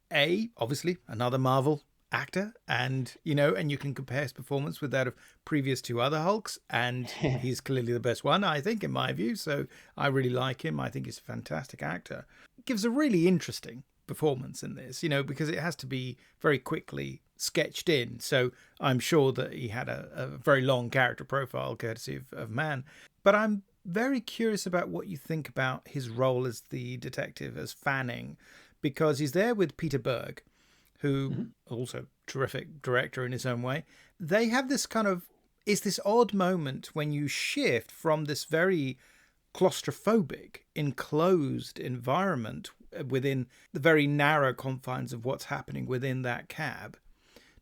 Speaker 1: obviously, another Marvel actor, and you can compare his performance with that of previous two other Hulks, and he's clearly the best one, I think, in my view. So I really like him. I think he's a fantastic actor. Gives a really interesting performance in this, because it has to be very quickly sketched in. So I'm sure that he had a very long character profile, courtesy of Mann. But I'm very curious about what you think about his role as the detective, as Fanning, because he's there with Peter Berg, who also terrific director in his own way. They have this it's this odd moment when you shift from this very claustrophobic, enclosed environment within the very narrow confines of what's happening within that cab,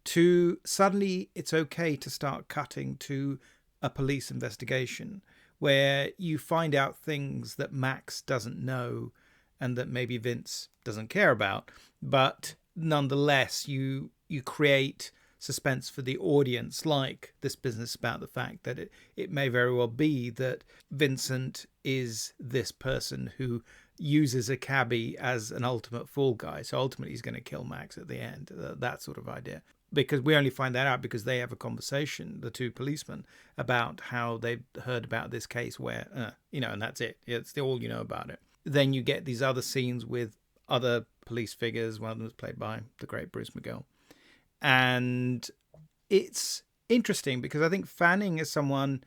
Speaker 1: to suddenly it's okay to start cutting to a police investigation where you find out things that Max doesn't know and that maybe Vince doesn't care about, but nonetheless you create suspense for the audience, like this business about the fact that it may very well be that Vincent is this person who uses a cabbie as an ultimate fall guy, so ultimately he's going to kill Max at the end, that sort of idea. Because we only find that out because they have a conversation, the two policemen, about how they've heard about this case where, and that's it. It's all you know about it. Then you get these other scenes with other police figures. One of them was played by the great Bruce McGill. And it's interesting because I think Fanning is someone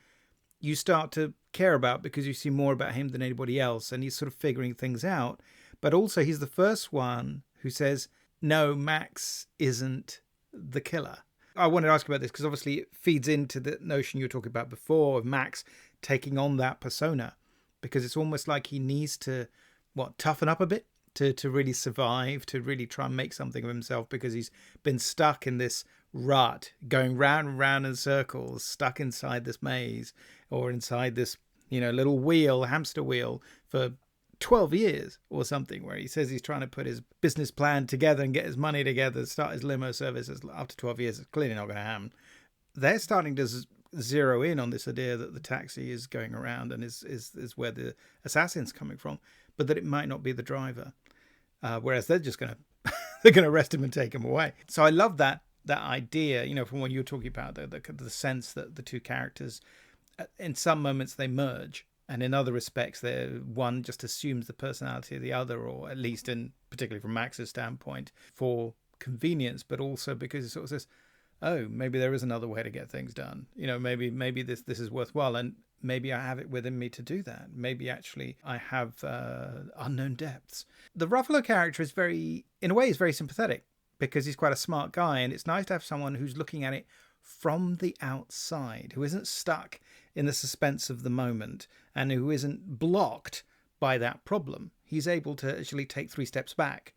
Speaker 1: you start to care about because you see more about him than anybody else, and he's sort of figuring things out. But also he's the first one who says, no, Max isn't the killer. I wanted to ask about this because obviously it feeds into the notion you were talking about before of Max taking on that persona, because it's almost like he needs to, toughen up a bit to really survive, to really try and make something of himself, because he's been stuck in this rut, going round and round in circles, stuck inside this maze or inside this, little wheel, hamster wheel for 12 years or something, where he says he's trying to put his business plan together and get his money together, start his limo services after 12 years. It's clearly not going to happen. They're starting to zero in on this idea that the taxi is going around and is where the assassin's coming from, but that it might not be the driver. Whereas they're just going to they're going to arrest him and take him away. So I love that idea, from what you were talking about, the sense that the two characters, in some moments they merge, and in other respects, one just assumes the personality of the other, or at least particularly from Max's standpoint, for convenience, but also because it sort of says, oh, maybe there is another way to get things done. Maybe this is worthwhile, and maybe I have it within me to do that. Maybe actually I have unknown depths. The Ruffalo character is in a way, very sympathetic because he's quite a smart guy, and it's nice to have someone who's looking at it from the outside, who isn't stuck in the suspense of the moment and who isn't blocked by that problem. He's able to actually take 3 steps back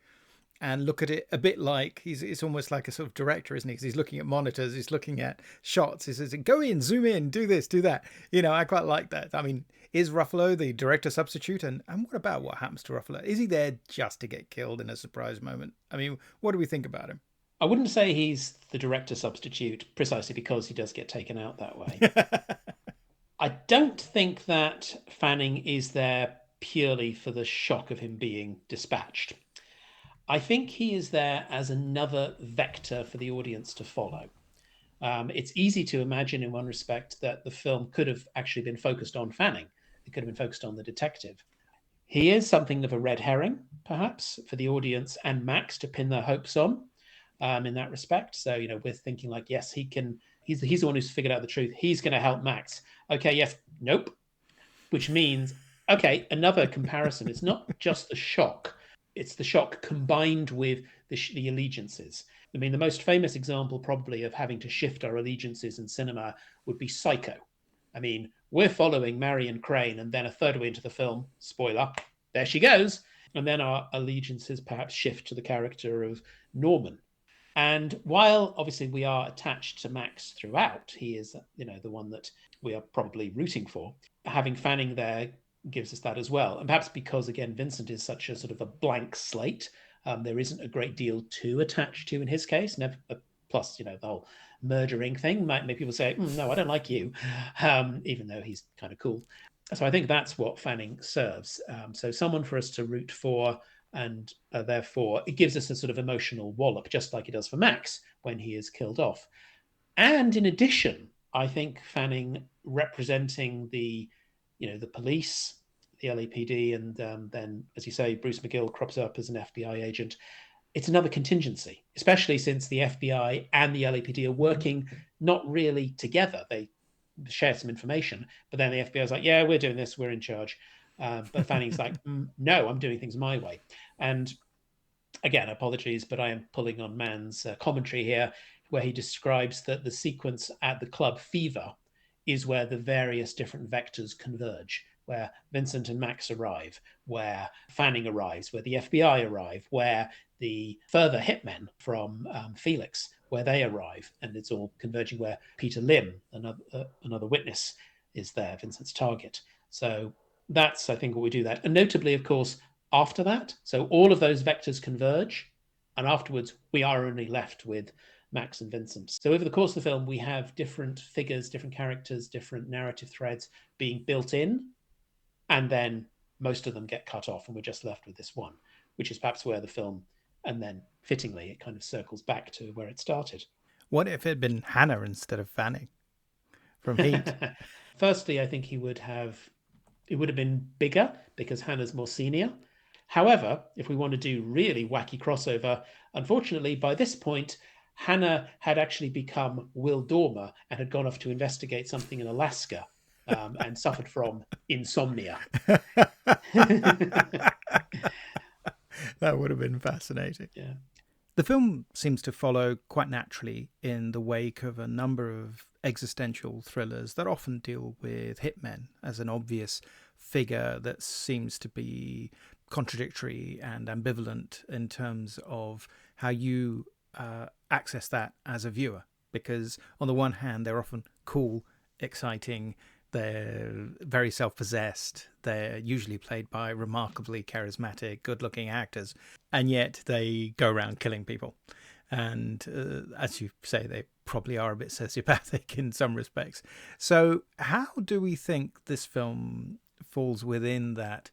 Speaker 1: and look at it a bit like it's almost like a sort of director, isn't he? Because he's looking at monitors, he's looking at shots. He says, go in, zoom in, do this, do that. I quite like that. I mean, is Ruffalo the director substitute? And what about what happens to Ruffalo? Is he there just to get killed in a surprise moment? I mean, what do we think about him?
Speaker 2: I wouldn't say he's the director substitute precisely because he does get taken out that way. I don't think that Fanning is there purely for the shock of him being dispatched. I think he is there as another vector for the audience to follow. It's easy to imagine in one respect that the film could have actually been focused on Fanning. It could have been focused on the detective. He is something of a red herring, perhaps, for the audience and Max to pin their hopes on in that respect. So, we're thinking like, yes, he can. He's the one who's figured out the truth. He's going to help Max. Okay, yes, nope. Which means, okay, another comparison. It's not just the shock. It's the shock combined with the allegiances. I mean, the most famous example probably of having to shift our allegiances in cinema would be Psycho. I mean, we're following Marion Crane, and then a third way into the film, spoiler, there she goes. And then our allegiances perhaps shift to the character of Norman. And while obviously we are attached to Max throughout, he is, the one that we are probably rooting for. Having Fanning there gives us that as well. And perhaps because, again, Vincent is such a sort of a blank slate, there isn't a great deal to attach to in his case. Never, plus, the whole murdering thing might make people say, no, I don't like you, even though he's kind of cool. So I think that's what Fanning serves. So someone for us to root for, and therefore it gives us a sort of emotional wallop, just like it does for Max when he is killed off. And in addition, I think Fanning representing the police, the LAPD, and then, as you say, Bruce McGill crops up as an FBI agent. It's another contingency, especially since the FBI and the LAPD are working not really together. They share some information, but then the FBI is like, yeah, we're doing this, we're in charge. But Fanning's like, no, I'm doing things my way. And again, apologies, but I am pulling on Mann's commentary here, where he describes that the sequence at the club Fever is where the various different vectors converge, where Vincent and Max arrive, where Fanning arrives, where the FBI arrive, where the further hitmen from Felix, where they arrive, and it's all converging where Peter Lim, another witness, is there, Vincent's target. So that's, I think, what we do that. And notably, of course, after that, so all of those vectors converge, and afterwards we are only left with Max and Vincent. So over the course of the film, we have different figures, different characters, different narrative threads being built in, and then most of them get cut off, and we're just left with this one, which is perhaps where the film, and then fittingly, it kind of circles back to where it started.
Speaker 1: What if it had been Hannah instead of Fanning from Heat?
Speaker 2: Firstly, I think it would have been bigger because Hannah's more senior. However, if we want to do really wacky crossover, unfortunately, by this point, Hannah had actually become Will Dormer and had gone off to investigate something in Alaska, and suffered from insomnia.
Speaker 1: That would have been fascinating.
Speaker 2: Yeah.
Speaker 1: The film seems to follow quite naturally in the wake of a number of existential thrillers that often deal with hitmen as an obvious figure that seems to be contradictory and ambivalent in terms of how you access that as a viewer. Because on the one hand, they're often cool, exciting, they're very self-possessed, they're usually played by remarkably charismatic, good-looking actors, and yet they go around killing people. And as you say, they probably are a bit sociopathic in some respects. So how do we think this film falls within that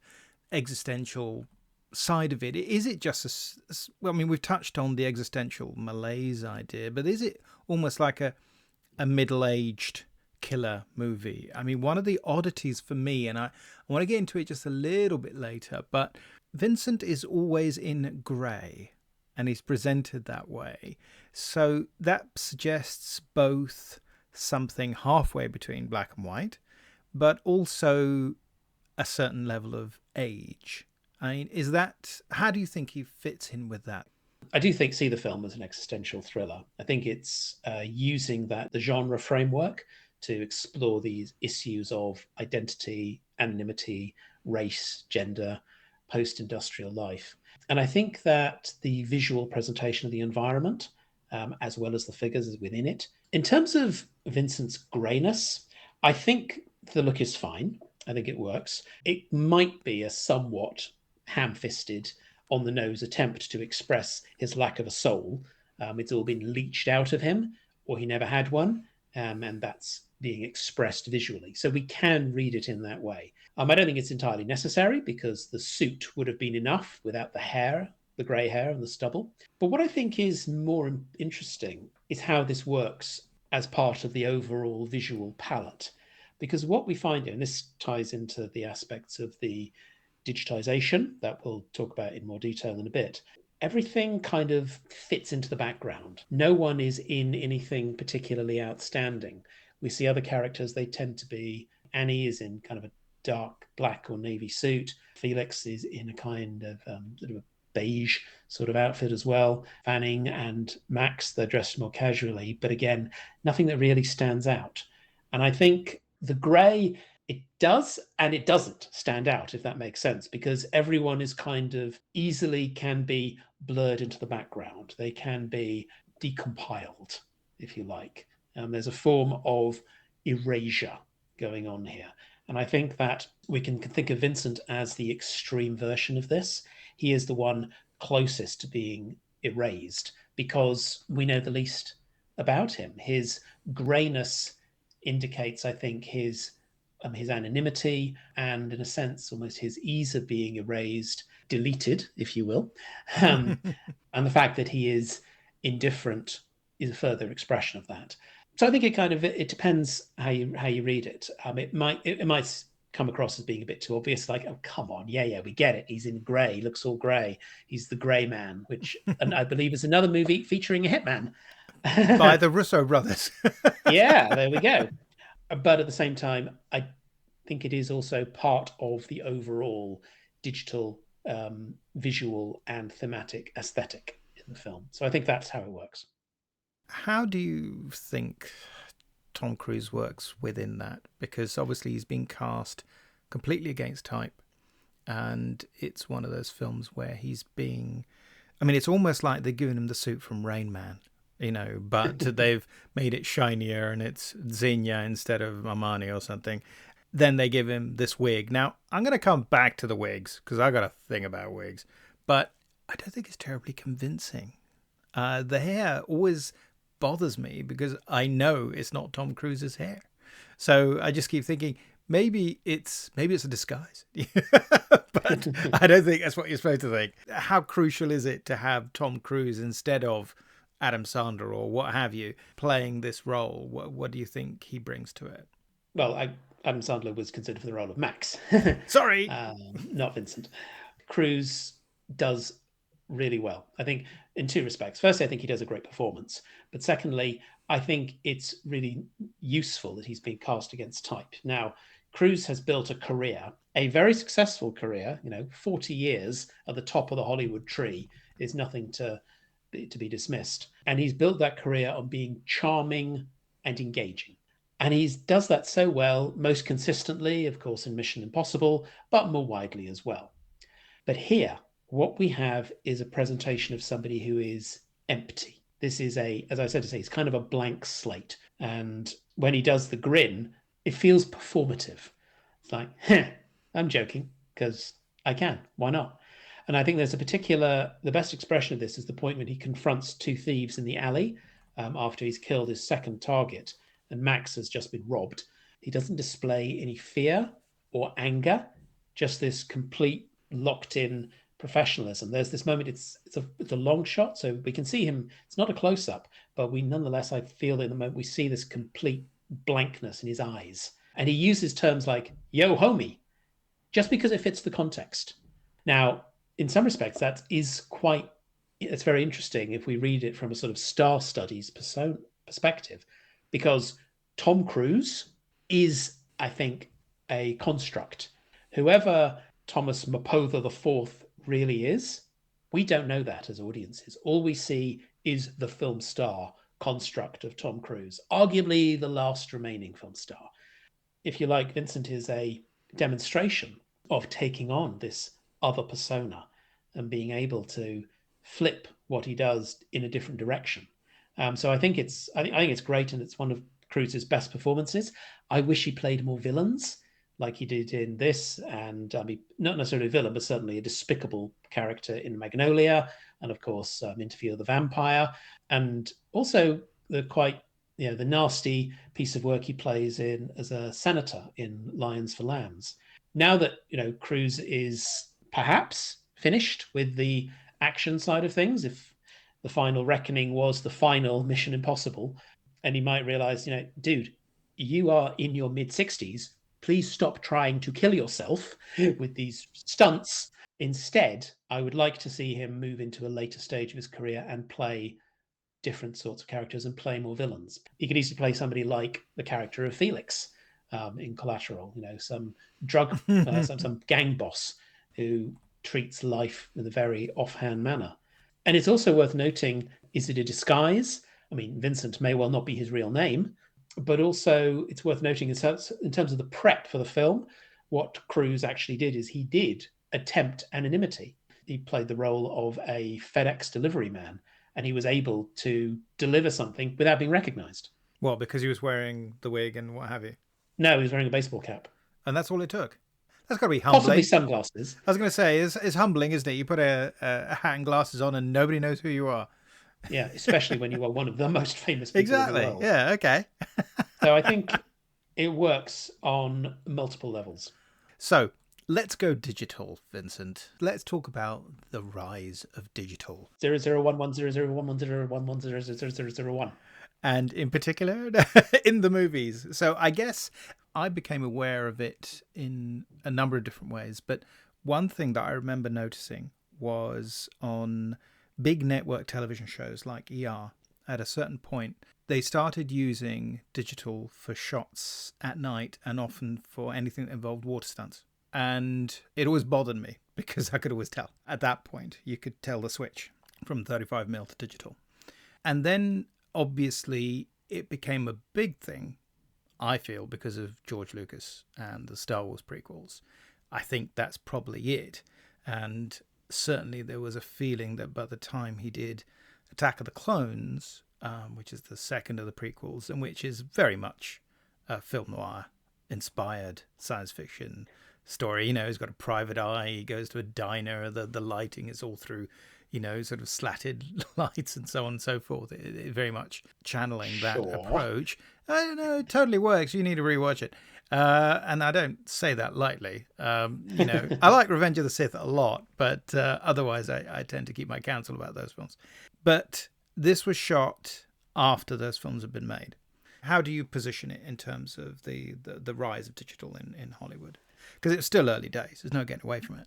Speaker 1: existential side of it? Is it just well, I mean, we've touched on the existential malaise idea, but is it almost like a middle-aged killer movie? I mean, one of the oddities for me, and I want to get into it just a little bit later, but Vincent is always in grey, and he's presented that way. So that suggests both something halfway between black and white, but also a certain level of age. I mean, is that, how do you think he fits in with that?
Speaker 2: I do see the film as an existential thriller. I think it's using the genre framework to explore these issues of identity, anonymity, race, gender, post-industrial life. And I think that the visual presentation of the environment, as well as the figures within it. In terms of Vincent's greyness, I think the look is fine. I think it works. It might be a somewhat ham-fisted, on-the-nose attempt to express his lack of a soul. It's all been leached out of him, or he never had one, and that's being expressed visually. So we can read it in that way. I don't think it's entirely necessary, because the suit would have been enough without the hair, the grey hair and the stubble. But what I think is more interesting is how this works as part of the overall visual palette. Because what we find here, and this ties into the aspects of the digitization that we'll talk about in more detail in a bit, everything kind of fits into the background. No one is in anything particularly outstanding. We see other characters, they tend to be, Annie is in kind of a dark black or navy suit. Felix is in a kind of sort of a beige sort of outfit as well. Fanning and Max, they're dressed more casually, but again, nothing that really stands out. And I think the grey, it does and it doesn't stand out, if that makes sense, because everyone is kind of easily can be blurred into the background. They can be decompiled, if you like. There's a form of erasure going on here. And I think that we can think of Vincent as the extreme version of this. He is the one closest to being erased because we know the least about him. His greyness indicates, I think, his anonymity and, in a sense, almost his ease of being erased, deleted, if you will. And the fact that he is indifferent is a further expression of that. So I think it depends how you read it. It might come across as being a bit too obvious, like, oh, come on, yeah, we get it. He's in grey, he looks all grey. He's the grey man, which and I believe is another movie featuring a hitman.
Speaker 1: By the Russo brothers.
Speaker 2: Yeah, there we go. But at the same time, I think it is also part of the overall digital, visual and thematic aesthetic in the film. So I think that's how it works.
Speaker 1: How do you think Tom Cruise works within that? Because obviously he's been cast completely against type, and it's one of those films where he's being, I mean, it's almost like they're giving him the suit from Rain Man, you know, but they've made it shinier and it's Zegna instead of Armani or something. Then they give him this wig. Now, I'm going to come back to the wigs because I got a thing about wigs, but I don't think it's terribly convincing. The hair always bothers me because I know it's not Tom Cruise's hair. So I just keep thinking maybe it's a disguise. But I don't think that's what you're supposed to think. How crucial is it to have Tom Cruise instead of Adam Sandler or what have you playing this role? What do you think he brings to it?
Speaker 2: Well, Adam Sandler was considered for the role of Max.
Speaker 1: Sorry.
Speaker 2: Not Vincent. Cruise does really well. I think in two respects. Firstly, I think he does a great performance. But secondly, I think it's really useful that he's been cast against type. Now, Cruise has built a career, a very successful career. 40 years at the top of the Hollywood tree is nothing to be dismissed. And he's built that career on being charming and engaging. And he does that so well, most consistently, of course, in Mission Impossible, but more widely as well. But here, what we have is a presentation of somebody who is empty. This is as I said to say, it's kind of a blank slate. And when he does the grin, it feels performative. It's like, I'm joking because I can. Why not? And I think there's the best expression of this is the point when he confronts two thieves in the alley after he's killed his second target and Max has just been robbed. He doesn't display any fear or anger, just this complete locked-in professionalism. There's this moment, it's a long shot, so we can see him. It's not a close-up, but nonetheless, I feel in the moment we see this complete blankness in his eyes. And he uses terms like, yo, homie, just because it fits the context. Now, in some respects, it's very interesting if we read it from a sort of star studies perspective, because Tom Cruise is, I think, a construct. Whoever Thomas Mapother IV really is, we don't know that as audiences. All we see is the film star construct of Tom Cruise, arguably the last remaining film star. If you like, Vincent is a demonstration of taking on this other persona and being able to flip what he does in a different direction. So I think it's great, and it's one of Cruise's best performances. I wish he played more villains like he did in this, and not necessarily a villain, but certainly a despicable character in Magnolia, and of course Interview with the Vampire, and also the nasty piece of work he plays in as a senator in Lions for Lambs. Now that Cruise is perhaps finished with the action side of things, if the final reckoning was the final Mission Impossible, and he might realize, dude, you are in your mid-60s. Please stop trying to kill yourself with these stunts. Instead, I would like to see him move into a later stage of his career and play different sorts of characters and play more villains. He could easily play somebody like the character of Felix in Collateral, some drug, some gang boss who treats life in a very offhand manner. And it's also worth noting, is it a disguise? I mean, Vincent may well not be his real name, but also it's worth noting in terms of the prep for the film, what Cruise actually did is he did attempt anonymity. He played the role of a FedEx delivery man, and he was able to deliver something without being recognized.
Speaker 1: Well, because he was wearing the wig and what have you?
Speaker 2: No, he was wearing a baseball cap.
Speaker 1: And that's all it took. That's got to be humbling.
Speaker 2: Possibly sunglasses.
Speaker 1: I was going to say, it's humbling, isn't it? You put a hat and glasses on and nobody knows who you are.
Speaker 2: Yeah, especially when you are one of the most famous people in the world.
Speaker 1: Yeah, okay.
Speaker 2: So I think it works on multiple levels.
Speaker 1: So let's go digital, Vincent. Let's talk about the rise of digital.
Speaker 2: 00110011000001.
Speaker 1: And in particular, in the movies. So I guess I became aware of it in a number of different ways. But one thing that I remember noticing was on big network television shows like ER. At a certain point, they started using digital for shots at night and often for anything that involved water stunts. And it always bothered me because I could always tell. At that point, you could tell the switch from 35mm to digital. And then obviously, it became a big thing, I feel, because of George Lucas and the Star Wars prequels. I think that's probably it. And certainly there was a feeling that by the time he did Attack of the Clones, which is the second of the prequels, and which is very much a film noir inspired science fiction story. He's got a private eye, he goes to a diner, the lighting is all through sort of slatted lights and so on and so forth. It very much channeling that approach. I don't know, it totally works. You need to rewatch it. And I don't say that lightly. I like Revenge of the Sith a lot, but otherwise I tend to keep my counsel about those films. But this was shot after those films had been made. How do you position it in terms of the rise of digital in Hollywood? Because it's still early days. There's no getting away from it.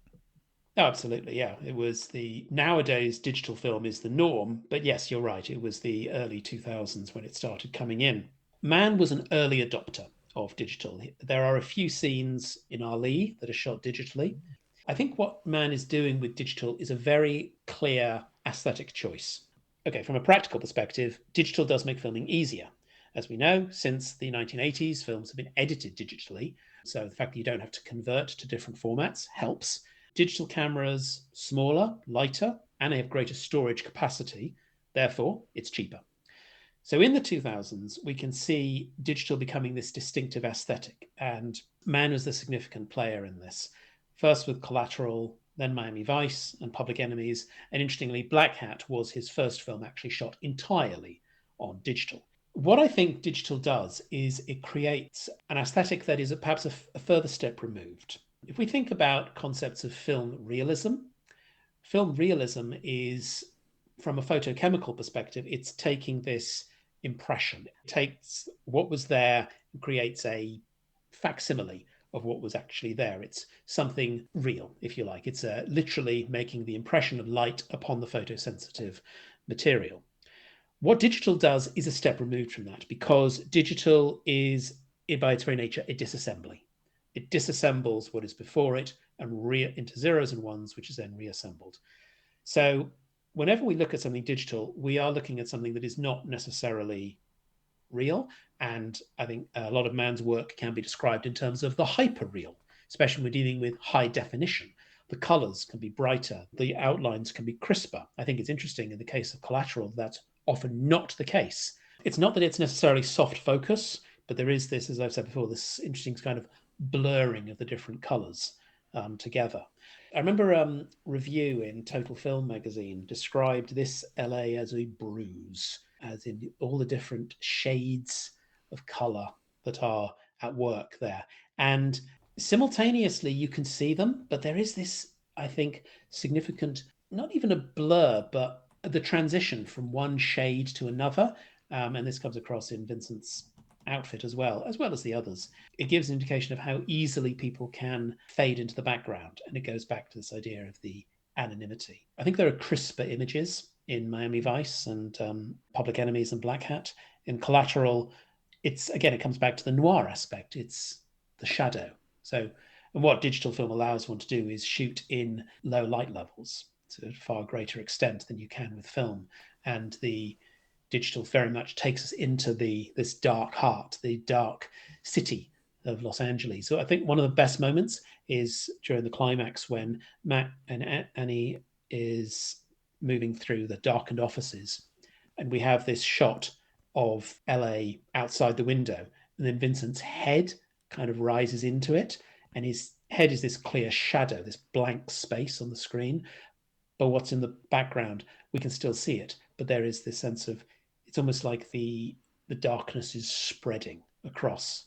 Speaker 2: Oh, absolutely, yeah. It was nowadays digital film is the norm, but yes, you're right. It was the early 2000s when it started coming in. Mann was an early adopter of digital. There are a few scenes in Ali that are shot digitally. I think what Mann is doing with digital is a very clear aesthetic choice. Okay, from a practical perspective, digital does make filming easier. As we know, since the 1980s, films have been edited digitally. So the fact that you don't have to convert to different formats helps. Digital cameras smaller, lighter, and they have greater storage capacity. Therefore, it's cheaper. So in the 2000s, we can see digital becoming this distinctive aesthetic, and Mann was the significant player in this. First with Collateral, then Miami Vice and Public Enemies, and interestingly, Black Hat was his first film actually shot entirely on digital. What I think digital does is it creates an aesthetic that is perhaps a further step removed. If we think about concepts of film realism is, from a photochemical perspective, it's taking this impression. It takes what was there and creates a facsimile of what was actually there. It's something real, if you like. It's literally making the impression of light upon the photosensitive material. What digital does is a step removed from that, because digital is, by its very nature, a disassembly. It disassembles what is before it and into zeros and ones, which is then reassembled. So whenever we look at something digital, we are looking at something that is not necessarily real. And I think a lot of Mann's work can be described in terms of the hyper-real, especially when we're dealing with high definition. The colors can be brighter, the outlines can be crisper. I think it's interesting in the case of Collateral, that's often not the case. It's not that it's necessarily soft focus, but there is this, as I've said before, this interesting kind of blurring of the different colors together. I remember a review in Total Film magazine described this LA as a bruise, as in all the different shades of color that are at work there. And simultaneously, you can see them, but there is this, I think, significant, not even a blur, but the transition from one shade to another. And this comes across in Vincent's outfit as well as the others. It gives an indication of how easily people can fade into the background. And it goes back to this idea of the anonymity. I think there are crisper images in Miami Vice and Public Enemies and Black Hat. In Collateral, it comes back to the noir aspect. It's the shadow. So, and what digital film allows one to do is shoot in low light levels to a far greater extent than you can with film. And the digital very much takes us into this dark heart, the dark city of Los Angeles. So I think one of the best moments is during the climax when Matt and Annie is moving through the darkened offices. And we have this shot of LA outside the window. And then Vincent's head kind of rises into it. And his head is this clear shadow, this blank space on the screen. But what's in the background, we can still see it. But there is this sense of, it's almost like the darkness is spreading across.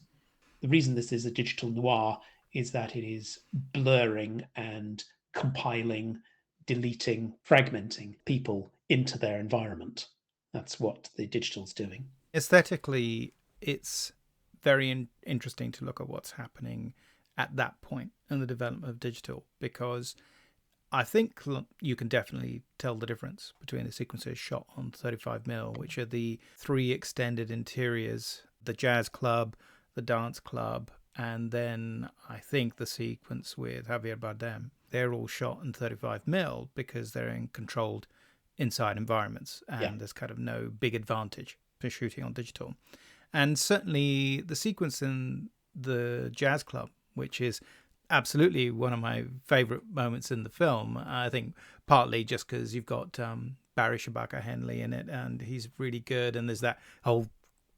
Speaker 2: The reason this is a digital noir is that it is blurring and compiling, deleting, fragmenting people into their environment. That's what the digital's doing.
Speaker 1: Aesthetically, it's very interesting to look at what's happening at that point in the development of digital, because I think you can definitely tell the difference between the sequences shot on 35mm, which are the 3 extended interiors, the jazz club, the dance club, and then I think the sequence with Javier Bardem. They're all shot in 35mm because they're in controlled inside environments, and there's kind of no big advantage for shooting on digital. And certainly the sequence in the jazz club, which is absolutely one of my favorite moments in the film. I think partly just because you've got Barry Shabaka Henley in it, and he's really good, and there's that whole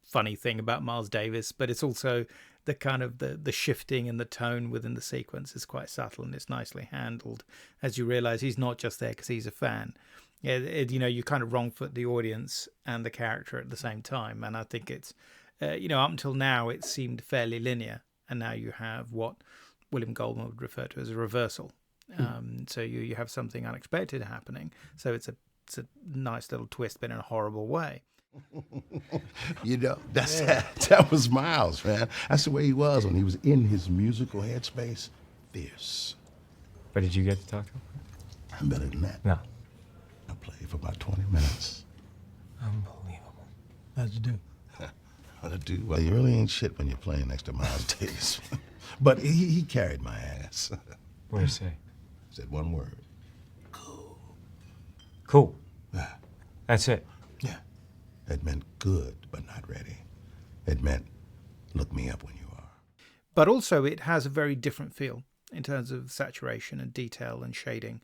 Speaker 1: funny thing about Miles Davis, but it's also the kind of the shifting and the tone within the sequence is quite subtle, and it's nicely handled as you realize he's not just there because he's a fan. You kind of wrong foot the audience and the character at the same time, and I think it's up until now it seemed fairly linear, and now you have what William Goldman would refer to as a reversal. So you have something unexpected happening. So it's a nice little twist, but in a horrible way.
Speaker 8: That was Miles, man. That's the way he was when he was in his musical headspace. Fierce.
Speaker 5: But did you get to talk to him?
Speaker 8: I'm better than that.
Speaker 5: No.
Speaker 8: I played for about 20 minutes.
Speaker 5: Unbelievable.
Speaker 7: How'd you do?
Speaker 8: What to do? Well, you really ain't shit when you're playing next to Miles Davis. But he carried my ass.
Speaker 5: What do you say?
Speaker 8: Said one word.
Speaker 5: Cool.
Speaker 8: Yeah.
Speaker 5: That's it.
Speaker 8: Yeah. It meant good, but not ready. It meant look me up when you are.
Speaker 1: But also it has a very different feel in terms of saturation and detail and shading.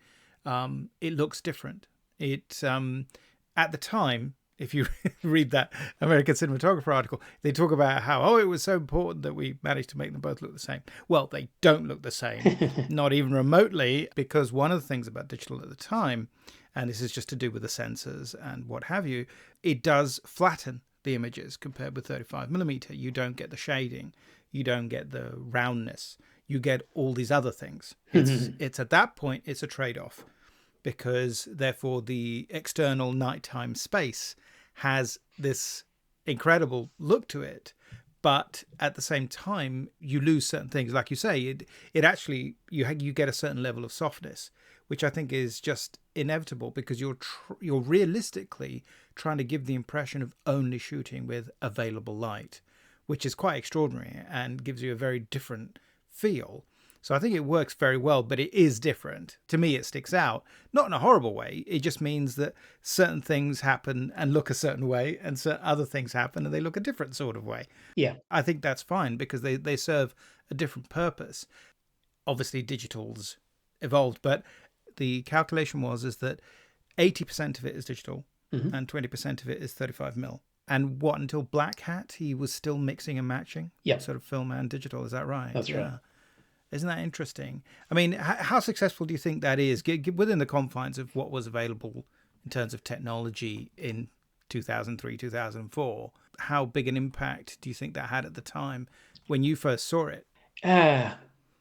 Speaker 1: It looks different. It at the time, if you read that American Cinematographer article, they talk about how, it was so important that we managed to make them both look the same. Well, they don't look the same, not even remotely, because one of the things about digital at the time, and this is just to do with the sensors and what have you, it does flatten the images compared with 35mm. You don't get the shading. You don't get the roundness. You get all these other things. It's at that point, it's a trade-off, because therefore the external nighttime space has this incredible look to it, but at the same time you lose certain things. Like you say, it actually you get a certain level of softness, which I think is just inevitable, because you're realistically trying to give the impression of only shooting with available light, which is quite extraordinary and gives you a very different feel. So I think it works very well, but it is different. To me, it sticks out, not in a horrible way. It just means that certain things happen and look a certain way, and certain other things happen and they look a different sort of way.
Speaker 2: Yeah.
Speaker 1: I think that's fine, because they serve a different purpose. Obviously, digital's evolved, but the calculation is that 80% of it is digital and 20% of it is 35mm. And until Black Hat, he was still mixing and matching?
Speaker 2: Yeah.
Speaker 1: Sort of film and digital, is that right?
Speaker 2: That's right.
Speaker 1: Isn't that interesting? I mean, how successful do you think that is within the confines of what was available in terms of technology in 2003, 2004? How big an impact do you think that had at the time when you first saw it?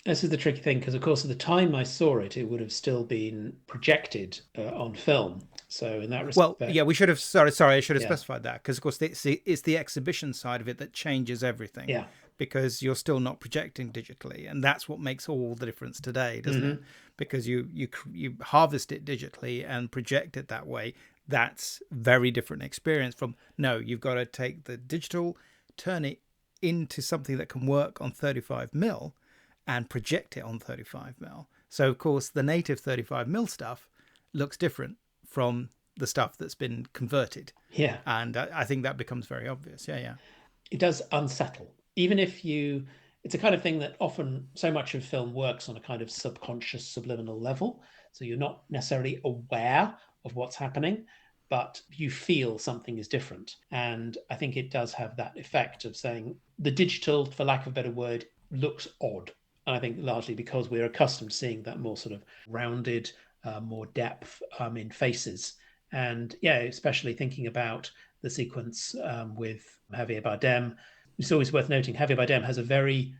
Speaker 2: This is the tricky thing, because of course at the time I saw it, it would have still been projected on film. So in that respect,
Speaker 1: well, yeah, we should have. Sorry, I should have specified that, because of course it's the exhibition side of it that changes everything.
Speaker 2: Yeah.
Speaker 1: Because you're still not projecting digitally, and that's what makes all the difference today, doesn't it? Because you harvest it digitally and project it that way. That's very different experience from, no, you've got to take the digital, turn it into something that can work on 35mm and project it on 35mm. So of course the native 35mm stuff looks different from the stuff that's been converted.
Speaker 2: Yeah.
Speaker 1: And I think that becomes very obvious. Yeah.
Speaker 2: It does unsettle. Even if it's a kind of thing that often so much of film works on a kind of subconscious subliminal level. So you're not necessarily aware of what's happening, but you feel something is different. And I think it does have that effect of saying the digital, for lack of a better word, looks odd. And I think largely because we're accustomed to seeing that more sort of rounded, more depth in faces. And yeah, especially thinking about the sequence with Javier Bardem. It's always worth noting Javier Bardem has a very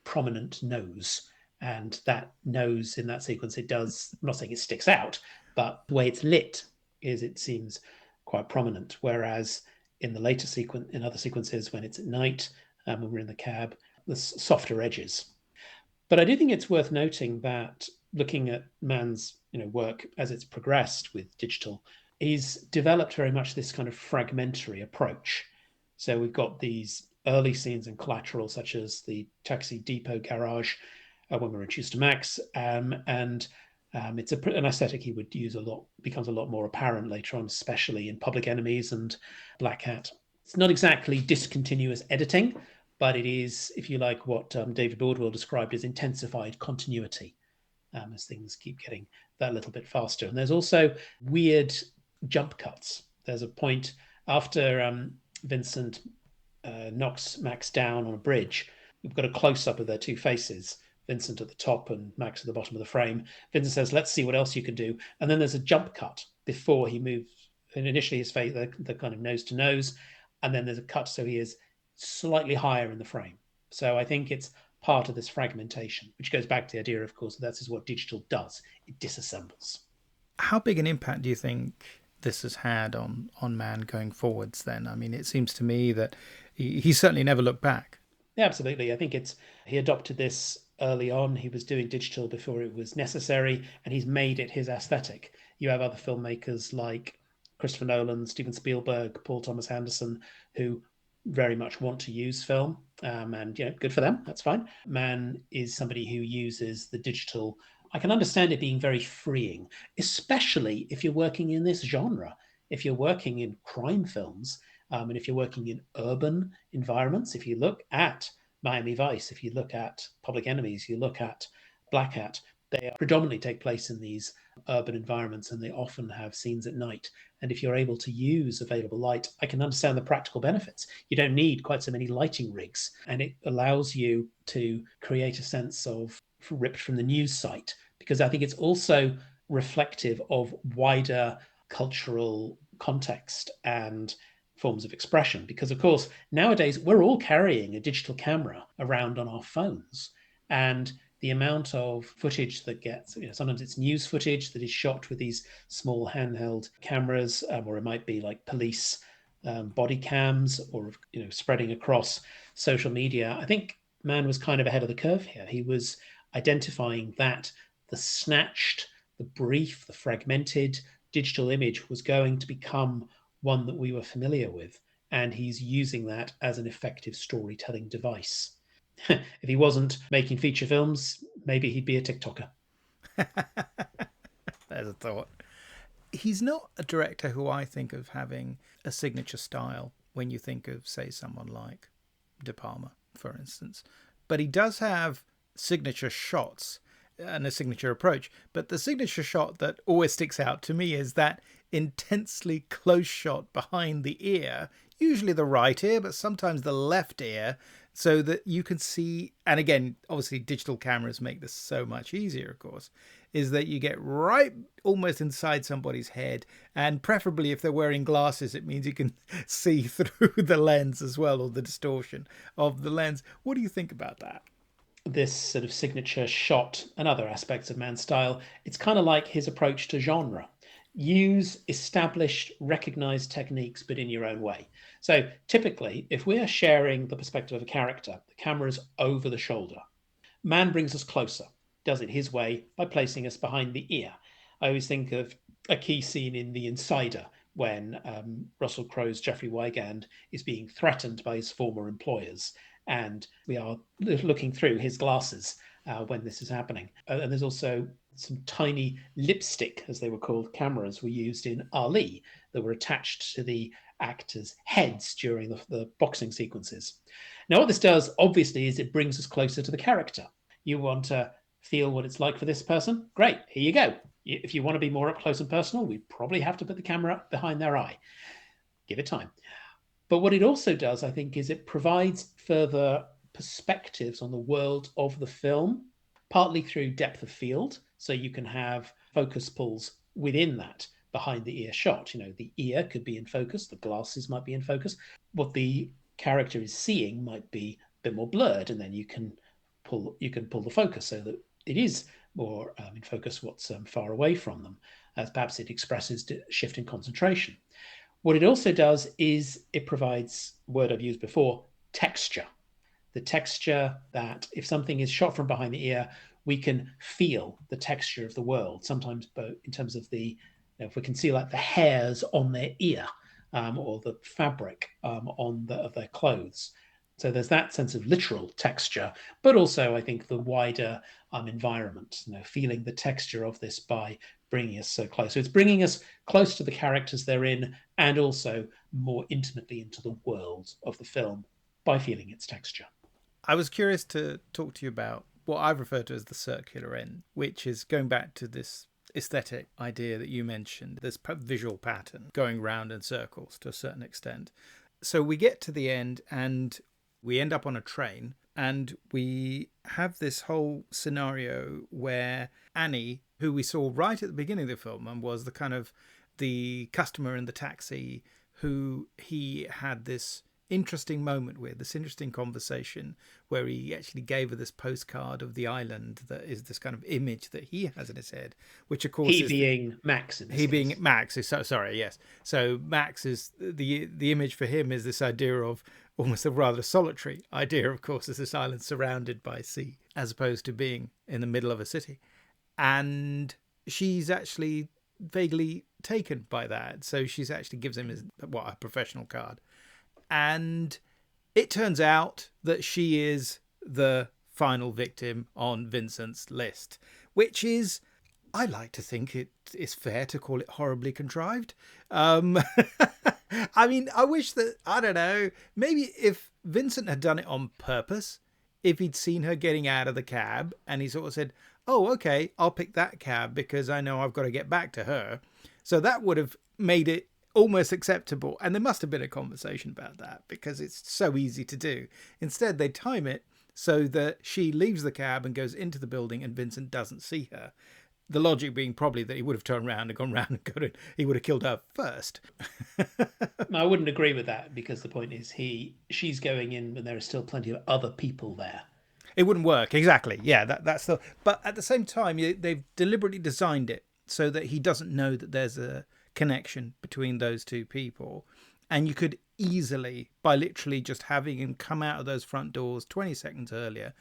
Speaker 2: prominent nose, and that nose in that sequence, it does, I'm not saying it sticks out, but the way it's lit is, it seems quite prominent. Whereas in the later sequence, in other sequences, when it's at night, when we're in the cab, there's softer edges. But I do think it's worth noting that looking at Mann's work as it's progressed with digital, he's developed very much this kind of fragmentary approach. So we've got these early scenes in Collateral, such as the taxi depot garage when we're introduced to Max, and it's an aesthetic he would use a lot, becomes a lot more apparent later on, especially in Public Enemies and Black Hat. It's not exactly discontinuous editing, but it is, if you like, what David Bordwell described as intensified continuity, as things keep getting that little bit faster. And there's also weird jump cuts. There's a point after Vincent knocks Max down on a bridge. We've got a close-up of their two faces, Vincent at the top and Max at the bottom of the frame. Vincent says, let's see what else you can do. And then there's a jump cut before he moves. And initially his face, the kind of nose to nose. And then there's a cut so he is slightly higher in the frame. So I think it's part of this fragmentation, which goes back to the idea, of course, that is what digital does. It disassembles.
Speaker 1: How big an impact do you think this has had on Mann going forwards then? I mean, it seems to me that he certainly never looked back.
Speaker 2: Yeah, absolutely. I think he adopted this early on. He was doing digital before it was necessary, and he's made it his aesthetic. You have other filmmakers like Christopher Nolan, Steven Spielberg, Paul Thomas Anderson, who very much want to use film, and good for them. That's fine. Mann is somebody who uses the digital. I can understand it being very freeing, especially if you're working in this genre. If you're working in crime films, and if you're working in urban environments, if you look at Miami Vice, if you look at Public Enemies, you look at Black Hat, they predominantly take place in these urban environments, and they often have scenes at night. And if you're able to use available light, I can understand the practical benefits. You don't need quite so many lighting rigs, and it allows you to create a sense of ripped from the news site, because I think it's also reflective of wider cultural context and forms of expression. Because, of course, nowadays we're all carrying a digital camera around on our phones, and the amount of footage that gets, sometimes it's news footage that is shot with these small handheld cameras, or it might be like police body cams, or spreading across social media. I think Mann was kind of ahead of the curve here. He was identifying that the snatched, the brief, the fragmented digital image was going to become one that we were familiar with, and he's using that as an effective storytelling device. If he wasn't making feature films, maybe he'd be a TikToker.
Speaker 1: There's a thought. He's not a director who I think of having a signature style when you think of, say, someone like De Palma, for instance. But he does have signature shots and a signature approach. But the signature shot that always sticks out to me is that intensely close shot behind the ear, usually the right ear, but sometimes the left ear, so that you can see, and again, obviously digital cameras make this so much easier, of course, is that you get right almost inside somebody's head, and preferably if they're wearing glasses, it means you can see through the lens as well, or the distortion of the lens. What do you think about that?
Speaker 2: This sort of signature shot and other aspects of Mann's style, it's kind of like his approach to genre. Use established, recognized techniques, but in your own way. So typically, if we're sharing the perspective of a character, the camera's over the shoulder. Mann brings us closer, does it his way by placing us behind the ear. I always think of a key scene in The Insider when Russell Crowe's Jeffrey Wigand is being threatened by his former employers, and we are looking through his glasses when this is happening. And there's also some tiny lipstick, as they were called, cameras were used in Ali that were attached to the actors' heads during the boxing sequences. Now, what this does, obviously, is it brings us closer to the character. You want to feel what it's like for this person? Great, here you go. If you want to be more up close and personal, we probably have to put the camera behind their eye. Give it time. But what it also does, I think, is it provides further perspectives on the world of the film, partly through depth of field. So you can have focus pulls within that behind the ear shot. The ear could be in focus, the glasses might be in focus. What the character is seeing might be a bit more blurred, and then you can pull the focus so that it is more in focus what's far away from them, as perhaps it expresses shift in concentration. What it also does is it provides, word I've used before, texture. The texture that if something is shot from behind the ear, we can feel the texture of the world. Sometimes in terms of if we can see like the hairs on their ear, or the fabric of their clothes. So there's that sense of literal texture, but also I think the wider environment, feeling the texture of this by bringing us so close. So it's bringing us close to the characters they're in, and also more intimately into the world of the film by feeling its texture.
Speaker 1: I was curious to talk to you about what I've referred to as the circular end, which is going back to this aesthetic idea that you mentioned, this visual pattern going round in circles to a certain extent. So we get to the end and we end up on a train, and we have this whole scenario where Annie, who we saw right at the beginning of the film and was the kind of the customer in the taxi who he had this interesting moment with, this interesting conversation where he actually gave her this postcard of the island that is this kind of image that he has in his head, which of course
Speaker 2: is being Max.
Speaker 1: Max is so sorry. Yes. So Max is the image for him is this idea of almost a rather solitary idea, of course, as this island surrounded by sea, as opposed to being in the middle of a city. And she's actually vaguely taken by that. So she's actually gives him a professional card. And it turns out that she is the final victim on Vincent's list, which is, I like to think it is fair to call it horribly contrived. I mean, I wish that, I don't know, maybe if Vincent had done it on purpose, if he'd seen her getting out of the cab and he sort of said, oh, okay, I'll pick that cab because I know I've got to get back to her. So that would have made it almost acceptable. And there must have been a conversation about that because it's so easy to do. Instead, they time it so that she leaves the cab and goes into the building and Vincent doesn't see her. The logic being probably that he would have turned around and gone round and got it. He would have killed her first.
Speaker 2: I wouldn't agree with that because the point is she's going in when there are still plenty of other people there.
Speaker 1: It wouldn't work. Exactly. Yeah, that's the. But at the same time, they've deliberately designed it so that he doesn't know that there's a connection between those two people. And you could easily, by literally just having him come out of those front doors 20 seconds earlier.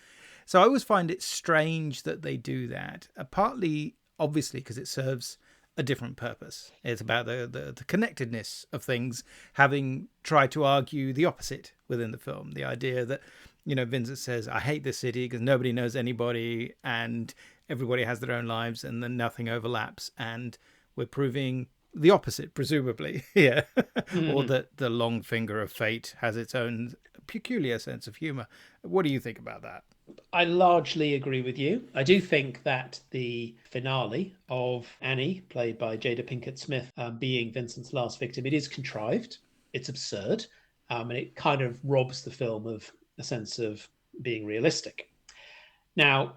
Speaker 1: So I always find it strange that they do that. Partly, obviously, because it serves a different purpose. It's about the connectedness of things, having tried to argue the opposite within the film. The idea that, Vincent says, I hate this city because nobody knows anybody and everybody has their own lives and then nothing overlaps. And we're proving the opposite, presumably, yeah. Or that the long finger of fate has its own peculiar sense of humour. What do you think about that?
Speaker 2: I largely agree with you. I do think that the finale of Annie, played by Jada Pinkett Smith, being Vincent's last victim, it is contrived. It's absurd. And it kind of robs the film of a sense of being realistic. Now,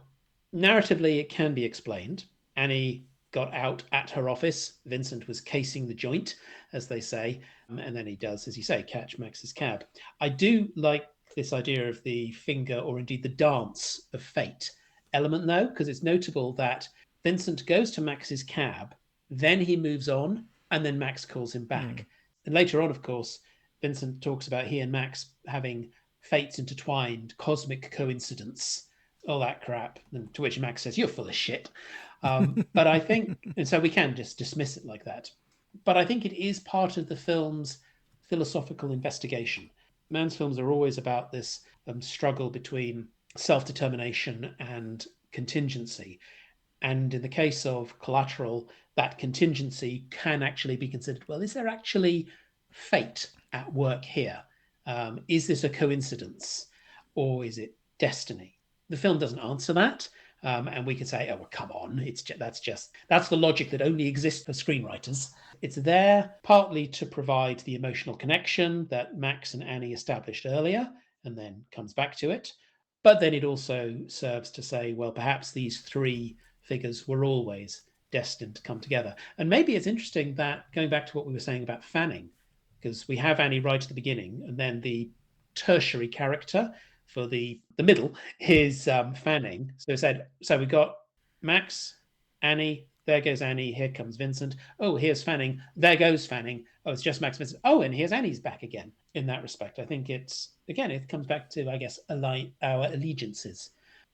Speaker 2: narratively, it can be explained. Annie got out at her office. Vincent was casing the joint, as they say. And then he does, as you say, catch Max's cab. I do like this idea of the finger, or indeed the dance of fate element, though, because it's notable that Vincent goes to Max's cab, then he moves on, and then Max calls him back. And later on, of course, Vincent talks about he and Max having fates intertwined, cosmic coincidence, all that crap. And to which Max says, "You're full of shit." But I think, and so we can just dismiss it like that. But I think it is part of the film's philosophical investigation. Mann's films are always about this struggle between self-determination and contingency. And in the case of Collateral, that contingency can actually be considered, well, is there actually fate at work here? Is this a coincidence or is it destiny? The film doesn't answer that. And we could say, oh, well, come on, that's the logic that only exists for screenwriters. It's there partly to provide the emotional connection that Max and Annie established earlier, and then comes back to it. But then it also serves to say, well, perhaps these three figures were always destined to come together. And maybe it's interesting that, going back to what we were saying about Fanning, because we have Annie right at the beginning, and then the tertiary character for the middle is Fanning. So we've got Max, Annie, there goes Annie, here comes Vincent. Oh, here's Fanning, there goes Fanning. Oh, it's just Max, Vincent. Oh, and here's Annie's back again. In that respect, I think it comes back to, I guess, our allegiances.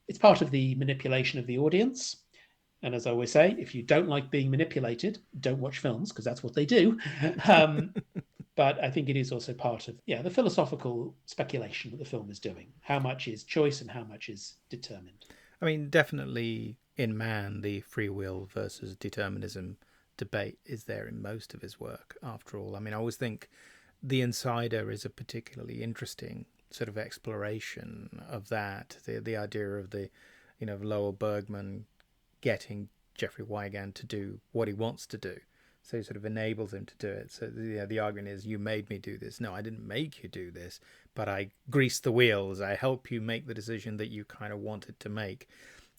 Speaker 2: It's part of the manipulation of the audience. And as I always say, if you don't like being manipulated, don't watch films, because that's what they do. But I think it is also part of, the philosophical speculation that the film is doing. How much is choice and how much is determined?
Speaker 1: I mean, definitely in Mann, the free will versus determinism debate is there in most of his work, after all. I mean, I always think The Insider is a particularly interesting sort of exploration of that. The idea of the, Lowell Bergman getting Jeffrey Wigand to do what he wants to do. So he sort of enables him to do it. So the argument is, you made me do this. No, I didn't make you do this, but I greased the wheels. I help you make the decision that you kind of wanted to make.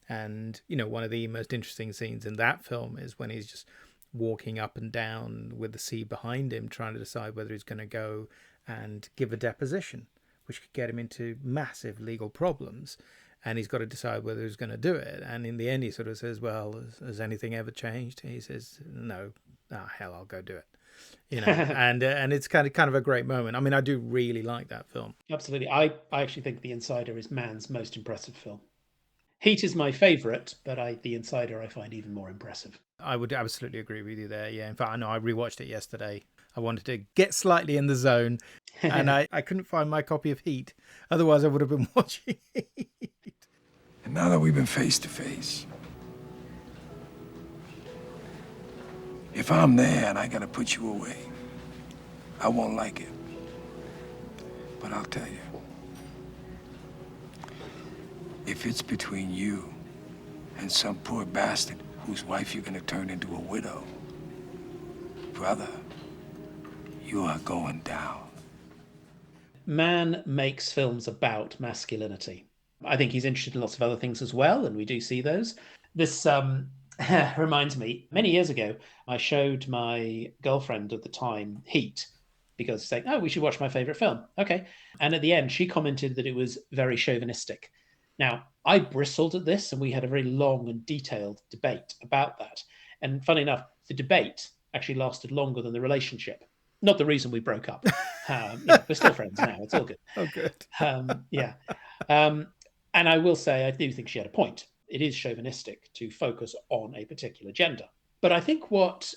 Speaker 1: And, one of the most interesting scenes in that film is when he's just walking up and down with the sea behind him, trying to decide whether he's going to go and give a deposition, which could get him into massive legal problems. and he's got to decide whether he's going to do it. And in the end, he sort of says, well, has anything ever changed? He says, no, hell, I'll go do it. And it's kind of a great moment. I mean, I do really like that film.
Speaker 2: Absolutely. I actually think The Insider is Mann's most impressive film. Heat is my favourite, but The Insider I find even more impressive.
Speaker 1: I would absolutely agree with you there. Yeah. In fact, I know I rewatched it yesterday. I wanted to get slightly in the zone, and I couldn't find my copy of Heat. Otherwise, I would have been watching Heat.
Speaker 9: And now that we've been face to face, if I'm there and I gotta put you away, I won't like it. But I'll tell you, if it's between you and some poor bastard whose wife you're gonna turn into a widow, brother, you are going down.
Speaker 2: Mann makes films about masculinity. I think he's interested in lots of other things as well, and we do see those. This reminds me, many years ago, I showed my girlfriend at the time Heat, because saying, oh, we should watch my favourite film. Okay. And at the end, she commented that it was very chauvinistic. Now, I bristled at this, and we had a very long and detailed debate about that. And funny enough, the debate actually lasted longer than the relationship. Not the reason we broke up. We're still friends now. It's all good.
Speaker 1: Oh, good.
Speaker 2: Yeah. And I will say, I do think she had a point. It is chauvinistic to focus on a particular gender. But I think what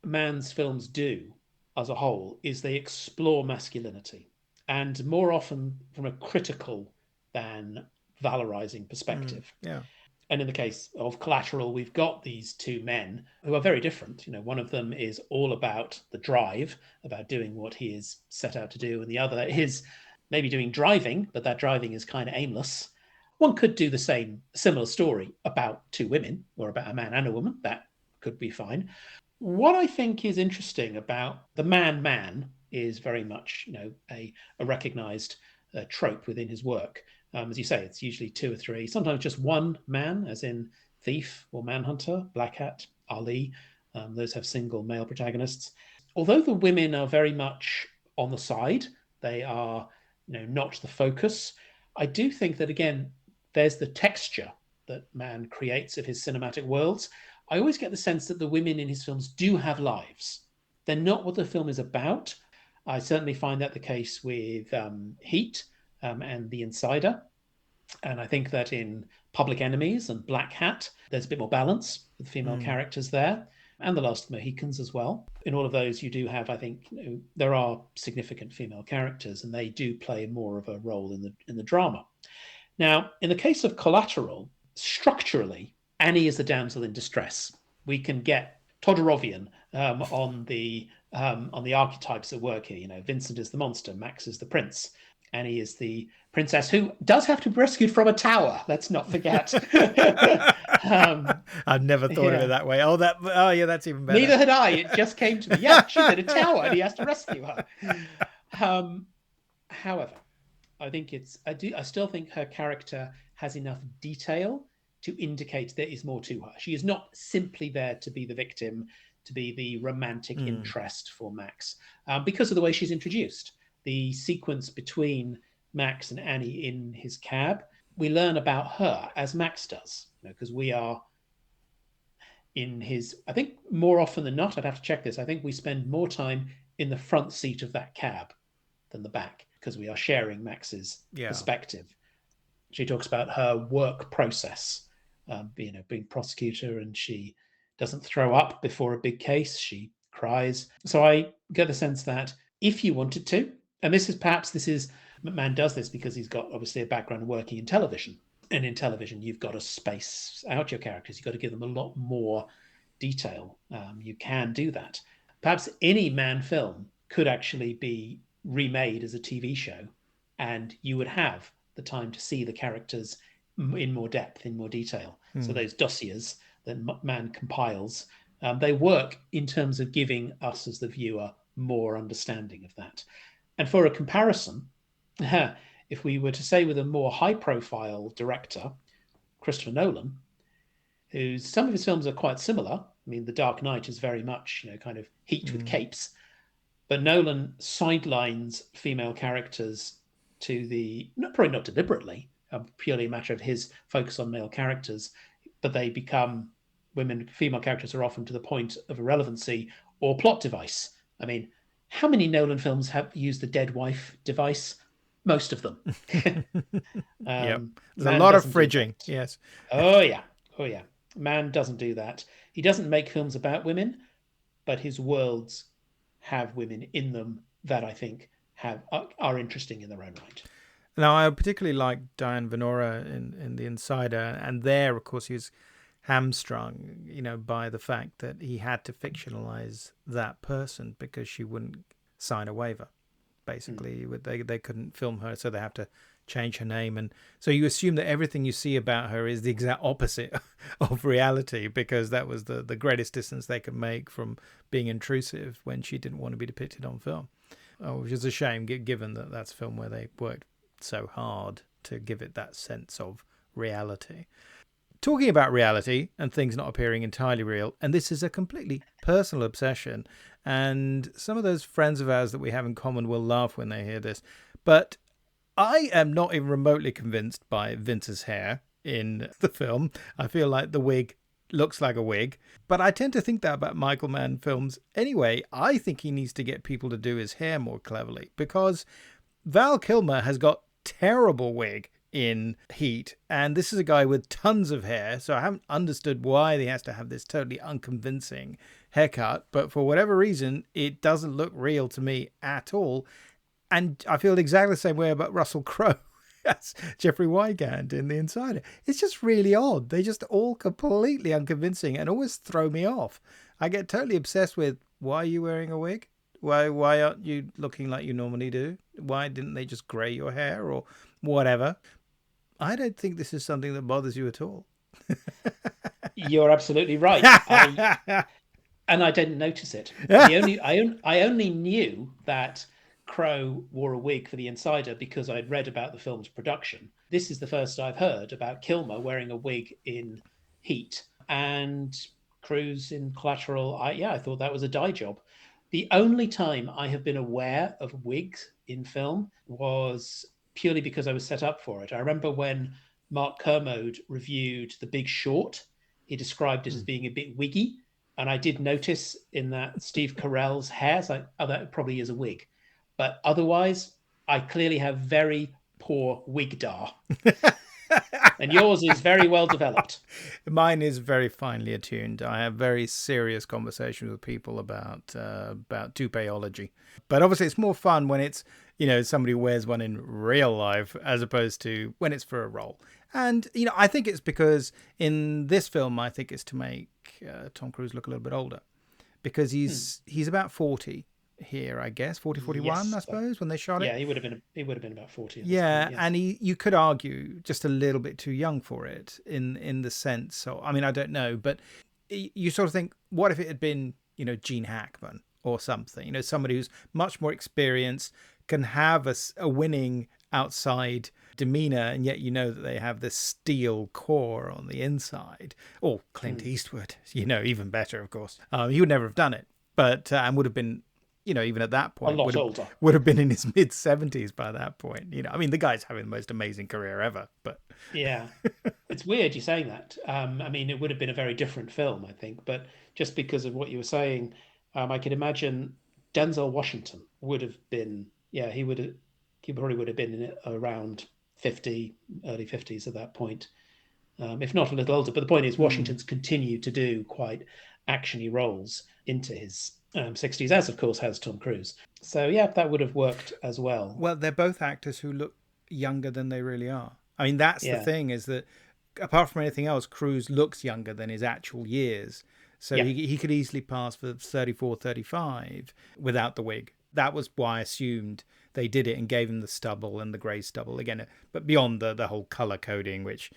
Speaker 2: Mann's films do as a whole is they explore masculinity, and more often from a critical than valorizing perspective.
Speaker 1: Yeah.
Speaker 2: And in the case of Collateral, we've got these two men who are very different. One of them is all about the drive, about doing what he is set out to do, and the other is maybe doing driving, but that driving is kind of aimless. One could do the similar story about two women, or about a man and a woman. That could be fine. What I think is interesting about the man is very much, a recognized trope within his work. As you say, it's usually two or three, sometimes just one man, as in Thief or Manhunter, Black Hat, Ali. Those have single male protagonists. Although the women are very much on the side, they are, not the focus. I do think that, again, there's the texture that Mann creates of his cinematic worlds. I always get the sense that the women in his films do have lives. They're not what the film is about. I certainly find that the case with Heat and The Insider. And I think that in Public Enemies and Black Hat, there's a bit more balance with female characters there. And The Last of the Mohicans as well. In all of those, you do have, I think, there are significant female characters, and they do play more of a role in the drama. Now, in the case of Collateral, structurally, Annie is the damsel in distress. We can get Todorovian on the archetypes at work here. Vincent is the monster, Max is the prince, Annie is the princess who does have to be rescued from a tower. Let's not forget.
Speaker 1: I've never thought of it that way. Oh yeah, that's even better.
Speaker 2: Neither had I. It just came to me. Yeah, she's in a tower and he has to rescue her. However, I think I still think her character has enough detail to indicate there is more to her. She is not simply there to be the victim, to be the romantic interest for Max, because of the way she's introduced. The sequence between Max and Annie in his cab, we learn about her as Max does, because we are in his, I think more often than not, I'd have to check this, I think we spend more time in the front seat of that cab than the back, because we are sharing Max's perspective. She talks about her work process, being prosecutor, and she doesn't throw up before a big case. She cries. So I get the sense that if you wanted to, and Mann does this because he's got obviously a background working in television. And in television, you've got to space out your characters. You've got to give them a lot more detail. You can do that. Perhaps any Mann film could actually be remade as a TV show, and you would have the time to see the characters in more depth, in more detail. So those dossiers that Mann compiles, they work in terms of giving us as the viewer more understanding of that. And for a comparison, if we were to say with a more high-profile director, Christopher Nolan, some of his films are quite similar. I mean, The Dark Knight is very much, kind of heat with capes. But Nolan sidelines female characters to probably not deliberately, purely a matter of his focus on male characters, but they become female characters are often to the point of irrelevancy or plot device. I mean, how many Nolan films have used the dead wife device? Most of them.
Speaker 1: Yep. There's a
Speaker 2: Mann
Speaker 1: lot of
Speaker 2: doesn't do
Speaker 1: fridging.
Speaker 2: that.
Speaker 1: Yes.
Speaker 2: Oh yeah. Oh yeah. Mann doesn't do that. He doesn't make films about women, but his worlds have women in them that I think are interesting in their own right.
Speaker 1: Now, I particularly like Diane Venora in The Insider, and there, of course, he was hamstrung, by the fact that he had to fictionalize that person because she wouldn't sign a waiver. Basically, they couldn't film her, so they have to change her name, and so you assume that everything you see about her is the exact opposite of reality, because that was the greatest distance they could make from being intrusive when she didn't want to be depicted on film, which is a shame given that that's a film where they worked so hard to give it that sense of reality. Talking about reality and things not appearing entirely real, and this is a completely personal obsession, and some of those friends of ours that we have in common will laugh when they hear this, but I am not even remotely convinced by Vince's hair in the film. I feel like the wig looks like a wig, but I tend to think that about Michael Mann films anyway. I think he needs to get people to do his hair more cleverly, because Val Kilmer has got terrible wig in Heat, and this is a guy with tons of hair, so I haven't understood why he has to have this totally unconvincing haircut, but for whatever reason it doesn't look real to me at all. And I feel exactly the same way about Russell Crowe as Jeffrey Wigand in The Insider. It's just really odd. They just all completely unconvincing and always throw me off. I get totally obsessed with, why are you wearing a wig? Why aren't you looking like you normally do? Why didn't they just grey your hair or whatever? I don't think this is something that bothers you at all.
Speaker 2: You're absolutely right. And I didn't notice it. I only knew that Crowe wore a wig for The Insider because I'd read about the film's production. This is the first I've heard about Kilmer wearing a wig in Heat, and Cruise in Collateral. I thought that was a dye job. The only time I have been aware of wigs in film was purely because I was set up for it. I remember when Mark Kermode reviewed The Big Short, he described it as being a bit wiggy. And I did notice in that Steve Carell's hair, it's like, oh, that probably is a wig. But otherwise, I clearly have very poor wigdar. And yours is very well developed.
Speaker 1: Mine is very finely attuned. I have very serious conversations with people about toupeology. But obviously it's more fun when it's, somebody who wears one in real life as opposed to when it's for a role. And, I think it's because in this film, I think it's to make Tom Cruise look a little bit older, because he's about 40 here, I guess, 41, yes, I suppose, when they shot it.
Speaker 2: Yeah, he would have been about 40.
Speaker 1: Yeah,
Speaker 2: point, yes.
Speaker 1: And you could argue just a little bit too young for it in the sense. So, I mean, I don't know, but you sort of think, what if it had been, Gene Hackman or something, somebody who's much more experienced, can have a winning outside demeanor, and yet that they have this steel core on the inside. Or Clint Eastwood, even better, of course. He would never have done it, but and would have been, even at that point, would have been in his mid 70s by that point. I mean, the guy's having the most amazing career ever. But
Speaker 2: yeah, it's weird you saying that. I mean, it would have been a very different film, I think. But just because of what you were saying, I can imagine Denzel Washington would have been. Yeah, he probably would have been in it around 50, early 50s at that point, if not a little older. But the point is, Washington's continued to do quite actiony roles into his 60s, as of course has Tom Cruise. So yeah, that would have worked as well.
Speaker 1: Well, they're both actors who look younger than they really are. I mean, that's the thing, is that apart from anything else, Cruise looks younger than his actual years. So he could easily pass for 34, 35 without the wig. That was why I assumed they did it and gave him the stubble and the grey stubble again, but beyond the whole colour coding, which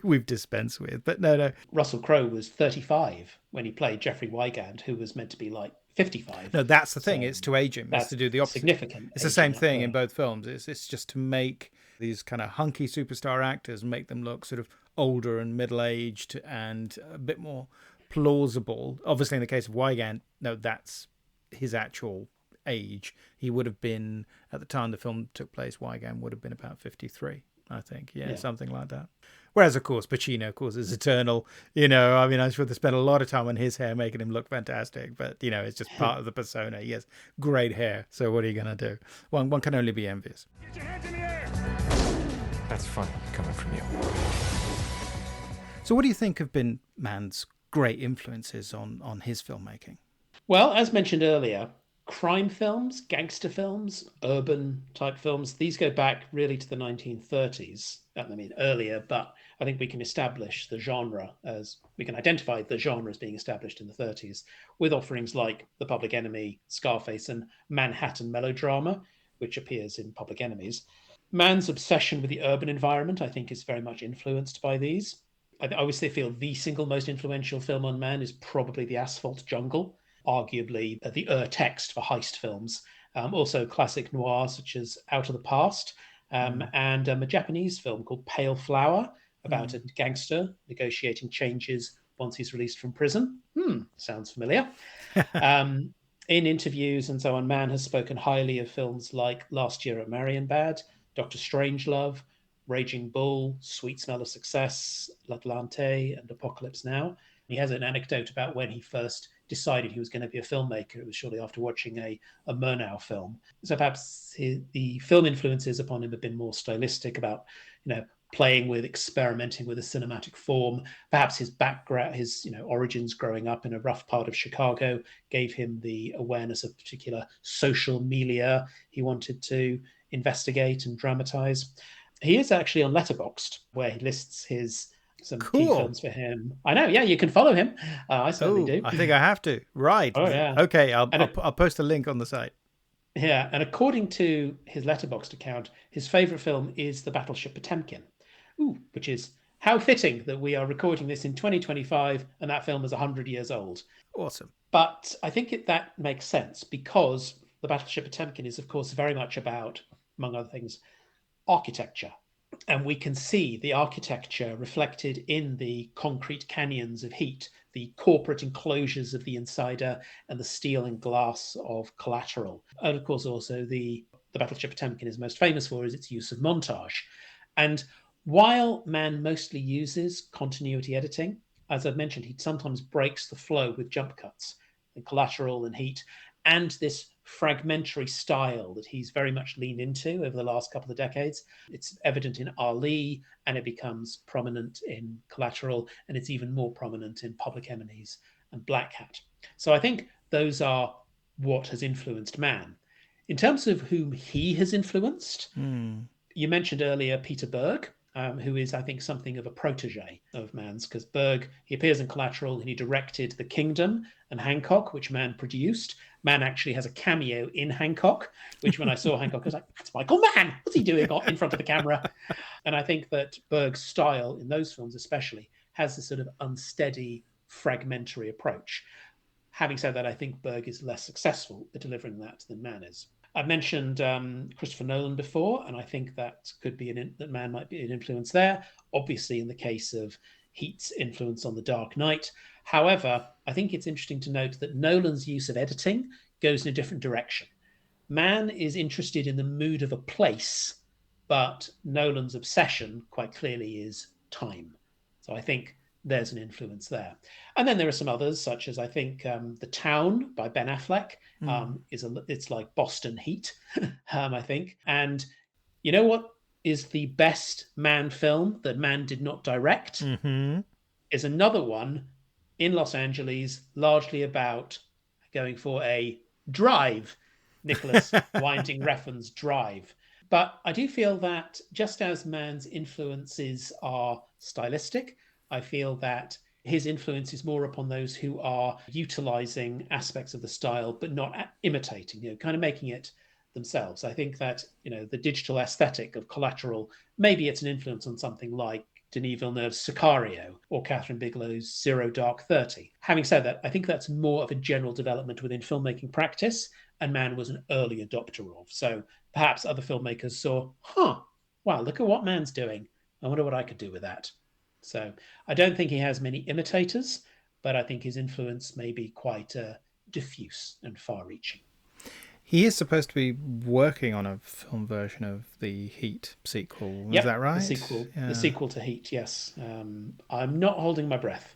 Speaker 1: we've dispensed with. But no.
Speaker 2: Russell Crowe was 35 when he played Jeffrey Wigand, who was meant to be like 55.
Speaker 1: No, that's the thing. It's to age him. It's to do the opposite.
Speaker 2: Significant.
Speaker 1: It's the same thing in both films. It's just to make these kind of hunky superstar actors, make them look sort of older and middle-aged and a bit more plausible. Obviously, in the case of Wigand, no, that's his actual age. He would have been, at the time the film took place, Wigand would have been about 53, I think. Yeah,
Speaker 2: Yeah.
Speaker 1: something like that. Whereas, of course, Pacino, of course, is eternal. You know, I mean, I'm sure they spent a lot of time on his hair, making him look fantastic. But, you know, it's just part of the persona. He has great hair. So what are you going to do? One can only be envious.
Speaker 5: Get your hands in the air! That's funny, coming from you.
Speaker 1: So what do you think have been Mann's great influences on his filmmaking?
Speaker 2: Well, as mentioned earlier, crime films, gangster films, urban type films, these go back really to the 1930s. I mean, earlier, but I think we can establish the genre we can identify the genre as being established in the 30s with offerings like The Public Enemy, Scarface, and Manhattan Melodrama, which appears in Public Enemies. Mann's obsession with the urban environment, I think, is very much influenced by these. I obviously feel the single most influential film on Mann is probably The Asphalt Jungle, arguably the text for heist films. Also classic noir such as Out of the Past, and a Japanese film called Pale Flower about a gangster negotiating changes once he's released from prison. Sounds familiar. In interviews and so on, Mann has spoken highly of films like Last Year at Marienbad, Dr. Strangelove, Raging Bull, Sweet Smell of Success, L'Atlante, and Apocalypse Now. He has an anecdote about when he first decided he was going to be a filmmaker. It was shortly after watching a Murnau film. So perhaps the film influences upon him have been more stylistic, about, playing with, experimenting with a cinematic form. Perhaps his background, his origins growing up in a rough part of Chicago gave him the awareness of particular social milieu he wanted to investigate and dramatize. He is actually on Letterboxd, where he lists some key films for him. I know, yeah, you can follow him. I certainly do.
Speaker 1: I think I have to. Right.
Speaker 2: Oh, yeah.
Speaker 1: Okay, I'll post a link on the site.
Speaker 2: Yeah, and according to his Letterboxd account, his favorite film is The Battleship Potemkin, which is how fitting that we are recording this in 2025 and that film is 100 years old.
Speaker 1: Awesome.
Speaker 2: But I think that makes sense because The Battleship Potemkin is, of course, very much about, among other things, architecture. And we can see the architecture reflected in the concrete canyons of heat, the corporate enclosures of The Insider, and the steel and glass of Collateral. And of course, also the Battleship Potemkin is most famous for is its use of montage. And while Mann mostly uses continuity editing, as I've mentioned, he sometimes breaks the flow with jump cuts in Collateral and Heat, and this fragmentary style that he's very much leaned into over the last couple of decades. It's evident in Ali, and it becomes prominent in Collateral, and it's even more prominent in Public Enemies and Black Hat. So I think those are what has influenced Mann. In terms of whom he has influenced, you mentioned earlier Peter Berg, who is, I think, something of a protege of Mann's, because Berg, he appears in Collateral and he directed The Kingdom and Hancock, which Mann produced. Mann actually has a cameo in Hancock, which when I saw Hancock, I was like, that's Michael Mann. What's he doing in front of the camera? And I think that Berg's style in those films especially has this sort of unsteady, fragmentary approach. Having said that, I think Berg is less successful at delivering that than Mann is. I've mentioned Christopher Nolan before, and I think that could be that Mann might be an influence there. Obviously, in the case of Heat's influence on The Dark Knight. However, I think it's interesting to note that Nolan's use of editing goes in a different direction. Mann is interested in the mood of a place, but Nolan's obsession quite clearly is time. So I think there's an influence there. And then there are some others, such as I think The Town by Ben Affleck it's like Boston Heat, I think. And you know what is the best Mann film that Mann did not direct? Is another one in Los Angeles, largely about going for a drive, Nicholas Winding Refn's Drive. But I do feel that just as Mann's influences are stylistic, I feel that his influence is more upon those who are utilizing aspects of the style, but not imitating, kind of making it themselves. I think that, the digital aesthetic of Collateral, maybe it's an influence on something like Denis Villeneuve's Sicario or Catherine Bigelow's Zero Dark 30. Having said that, I think that's more of a general development within filmmaking practice, and Mann was an early adopter of. So perhaps other filmmakers saw, wow, look at what Mann's doing. I wonder what I could do with that. So I don't think he has many imitators, but I think his influence may be quite diffuse and far-reaching.
Speaker 1: He is supposed to be working on a film version of the Heat sequel. Is that right?
Speaker 2: The sequel to Heat. Yes. I'm not holding my breath.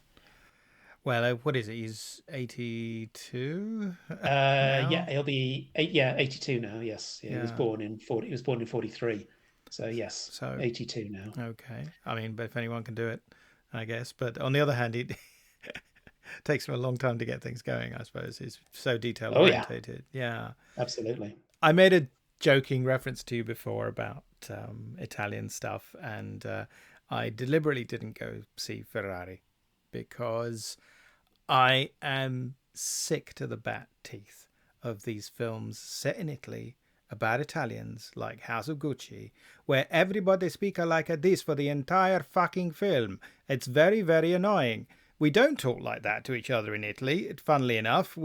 Speaker 1: Well, what is it? He's 82.
Speaker 2: Yeah, he'll be 82 now. Yes, yeah, he was born in 40. He was born in 43. So yes,
Speaker 1: so
Speaker 2: 82 now.
Speaker 1: Okay, I mean, but if anyone can do it, I guess. But on the other hand, it takes him a long time to get things going. I suppose he's so detail orientated. Yeah,
Speaker 2: absolutely.
Speaker 1: I made a joking reference to you before about Italian stuff, and I deliberately didn't go see Ferrari because I am sick to the bat teeth of these films set in Italy about Italians, like House of Gucci, where everybody speaks like this for the entire fucking film. It's very, very annoying. We don't talk like that to each other in Italy, funnily enough.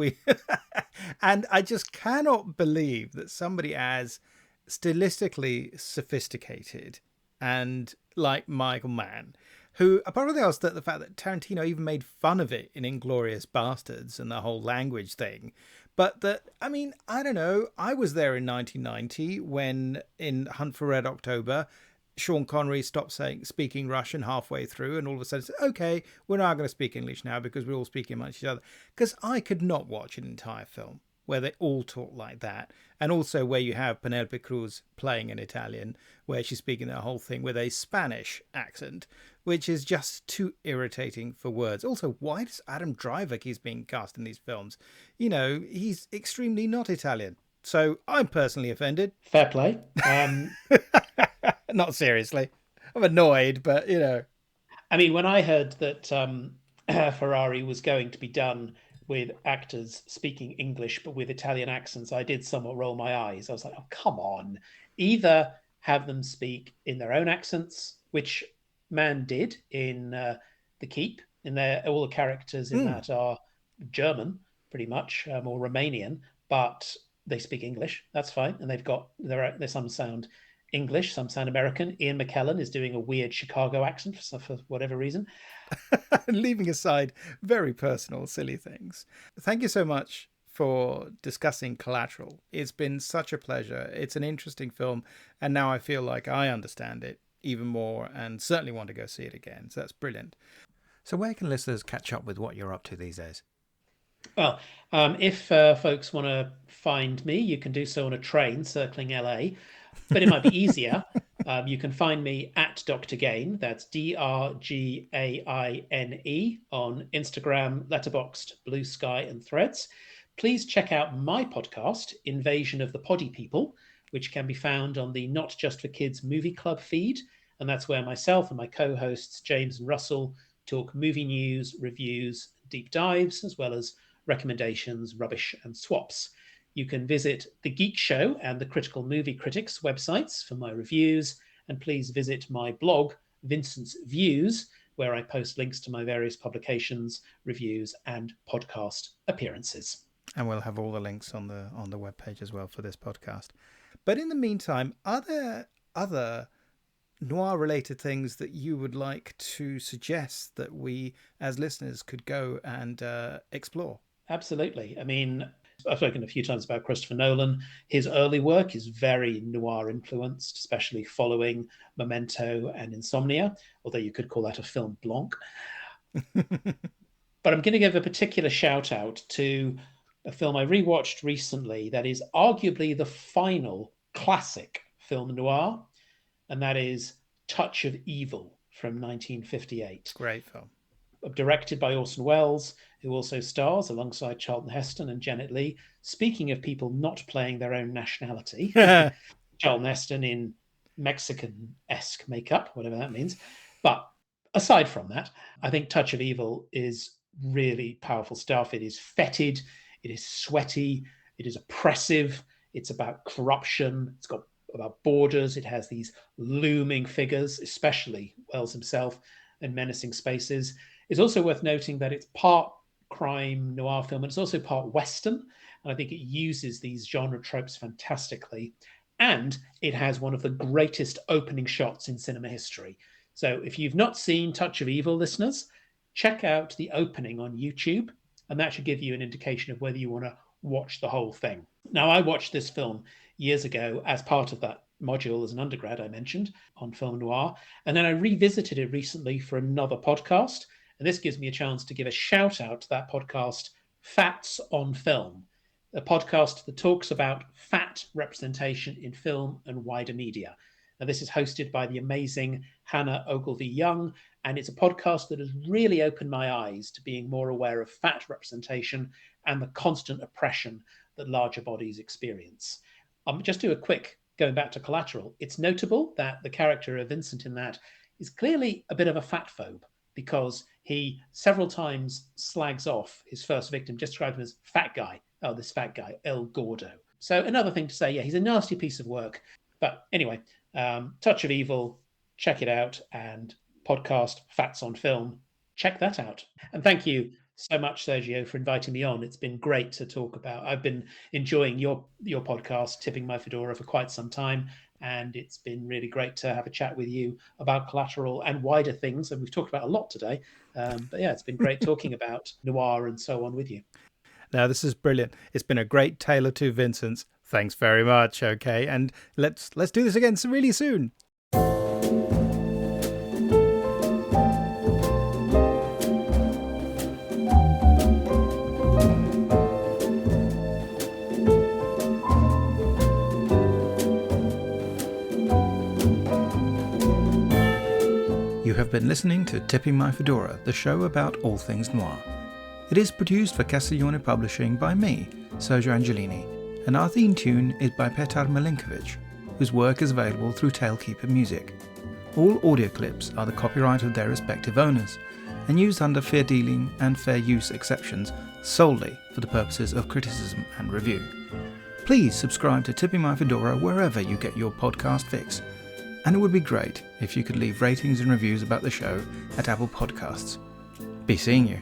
Speaker 1: And I just cannot believe that somebody as stylistically sophisticated and like Michael Mann, who, apart from else, that the fact that Tarantino even made fun of it in Inglourious Bastards and the whole language thing, but that, I mean, I don't know, I was there in 1990 when in Hunt for Red October, Sean Connery stopped speaking Russian halfway through, and all of a sudden said, okay, we're not going to speak English now because we're all speaking amongst each other. Because I could not watch an entire film where they all talk like that, and also where you have Penelope Cruz playing an Italian, where she's speaking the whole thing with a Spanish accent, which is just too irritating for words. Also, why does Adam Driver keep being cast in these films? You know, he's extremely not Italian. So I'm personally offended.
Speaker 2: Fair play.
Speaker 1: Not seriously. I'm annoyed, but, you know.
Speaker 2: I mean, when I heard that Ferrari was going to be done with actors speaking English but with Italian accents, I did somewhat roll my eyes. I was like, oh, come on. Either have them speak in their own accents, which Mann did in The Keep. All the characters in that are German, pretty much, or Romanian, but they speak English. That's fine. And there's some sound English, some sound American. Ian McKellen is doing a weird Chicago accent for whatever reason.
Speaker 1: Leaving aside very personal, silly things. Thank you so much for discussing Collateral. It's been such a pleasure. It's an interesting film, and now I feel like I understand it even more and certainly want to go see it again. So that's brilliant. So where can listeners catch up with what you're up to these days?
Speaker 2: Well, if folks want to find me, you can do so on a train circling LA. But it might be easier. You can find me at Dr. Gaine. That's DrGaine on Instagram, Letterboxd, Blue Sky, and Threads. Please check out my podcast, Invasion of the Poddy People, which can be found on the Not Just for Kids movie club feed. And that's where myself and my co-hosts, James and Russell, talk movie news, reviews, deep dives, as well as recommendations, rubbish, and swaps. You can visit The Geek Show and the Critical Movie Critics websites for my reviews, and please visit my blog, Vincent's Views, where I post links to my various publications, reviews, and podcast appearances.
Speaker 1: And we'll have all the links on the webpage as well for this podcast. But in the meantime, are there other noir-related things that you would like to suggest that we, as listeners, could go and explore?
Speaker 2: Absolutely. I mean, I've spoken a few times about Christopher Nolan. His early work is very noir influenced, especially following Memento and Insomnia, although you could call that a film blanc. But I'm going to give a particular shout out to a film I rewatched recently that is arguably the final classic film noir, and that is Touch of Evil from 1958.
Speaker 1: Great film.
Speaker 2: Directed by Orson Welles, who also stars alongside Charlton Heston and Janet Leigh. Speaking of people not playing their own nationality, Charlton Heston in Mexican-esque makeup, whatever that means. But aside from that, I think Touch of Evil is really powerful stuff. It is fetid, it is sweaty, it is oppressive, it's about corruption, it's got about borders, it has these looming figures, especially Wells himself, and menacing spaces. It's also worth noting that it's part crime noir film, and it's also part Western. And I think it uses these genre tropes fantastically. And it has one of the greatest opening shots in cinema history. So if you've not seen Touch of Evil, listeners, check out the opening on YouTube. And that should give you an indication of whether you want to watch the whole thing. Now, I watched this film years ago as part of that module as an undergrad I mentioned on film noir, and then I revisited it recently for another podcast, and this gives me a chance to give a shout out to that podcast, Facts on Film, a podcast that talks about fat representation in film and wider media. Now, this is hosted by the amazing Hannah Ogilvie-Young, and it's a podcast that has really opened my eyes to being more aware of fat representation and the constant oppression that larger bodies experience. Just do a quick, going back to Collateral, it's notable that the character of Vincent in that is clearly a bit of a fat phobe, because he several times slags off his first victim, just described him as fat guy. Oh, this fat guy, El Gordo. So another thing to say, yeah, he's a nasty piece of work. But anyway, Touch of Evil, check it out, and podcast Facts on Film, check that out. And thank you so much, Sergio, for inviting me on. It's been great to talk about. I've been enjoying your podcast, Tipping My Fedora, for quite some time, and it's been really great to have a chat with you about Collateral and wider things. And we've talked about a lot today. But yeah, it's been great talking about noir and so on with you.
Speaker 1: Now, this is brilliant. It's been a great tale of two Vincents. Thanks very much. Okay, and let's do this again really soon. You have been listening to Tipping My Fedora, the show about all things noir. It is produced for Castiglione Publishing by me, Sergio Angelini, and our theme tune is by Petar Milinkovic, whose work is available through Tailkeeper Music. All audio clips are the copyright of their respective owners, and used under fair dealing and fair use exceptions solely for the purposes of criticism and review. Please subscribe to Tipping My Fedora wherever you get your podcast fix, and it would be great if you could leave ratings and reviews about the show at Apple Podcasts. Be seeing you.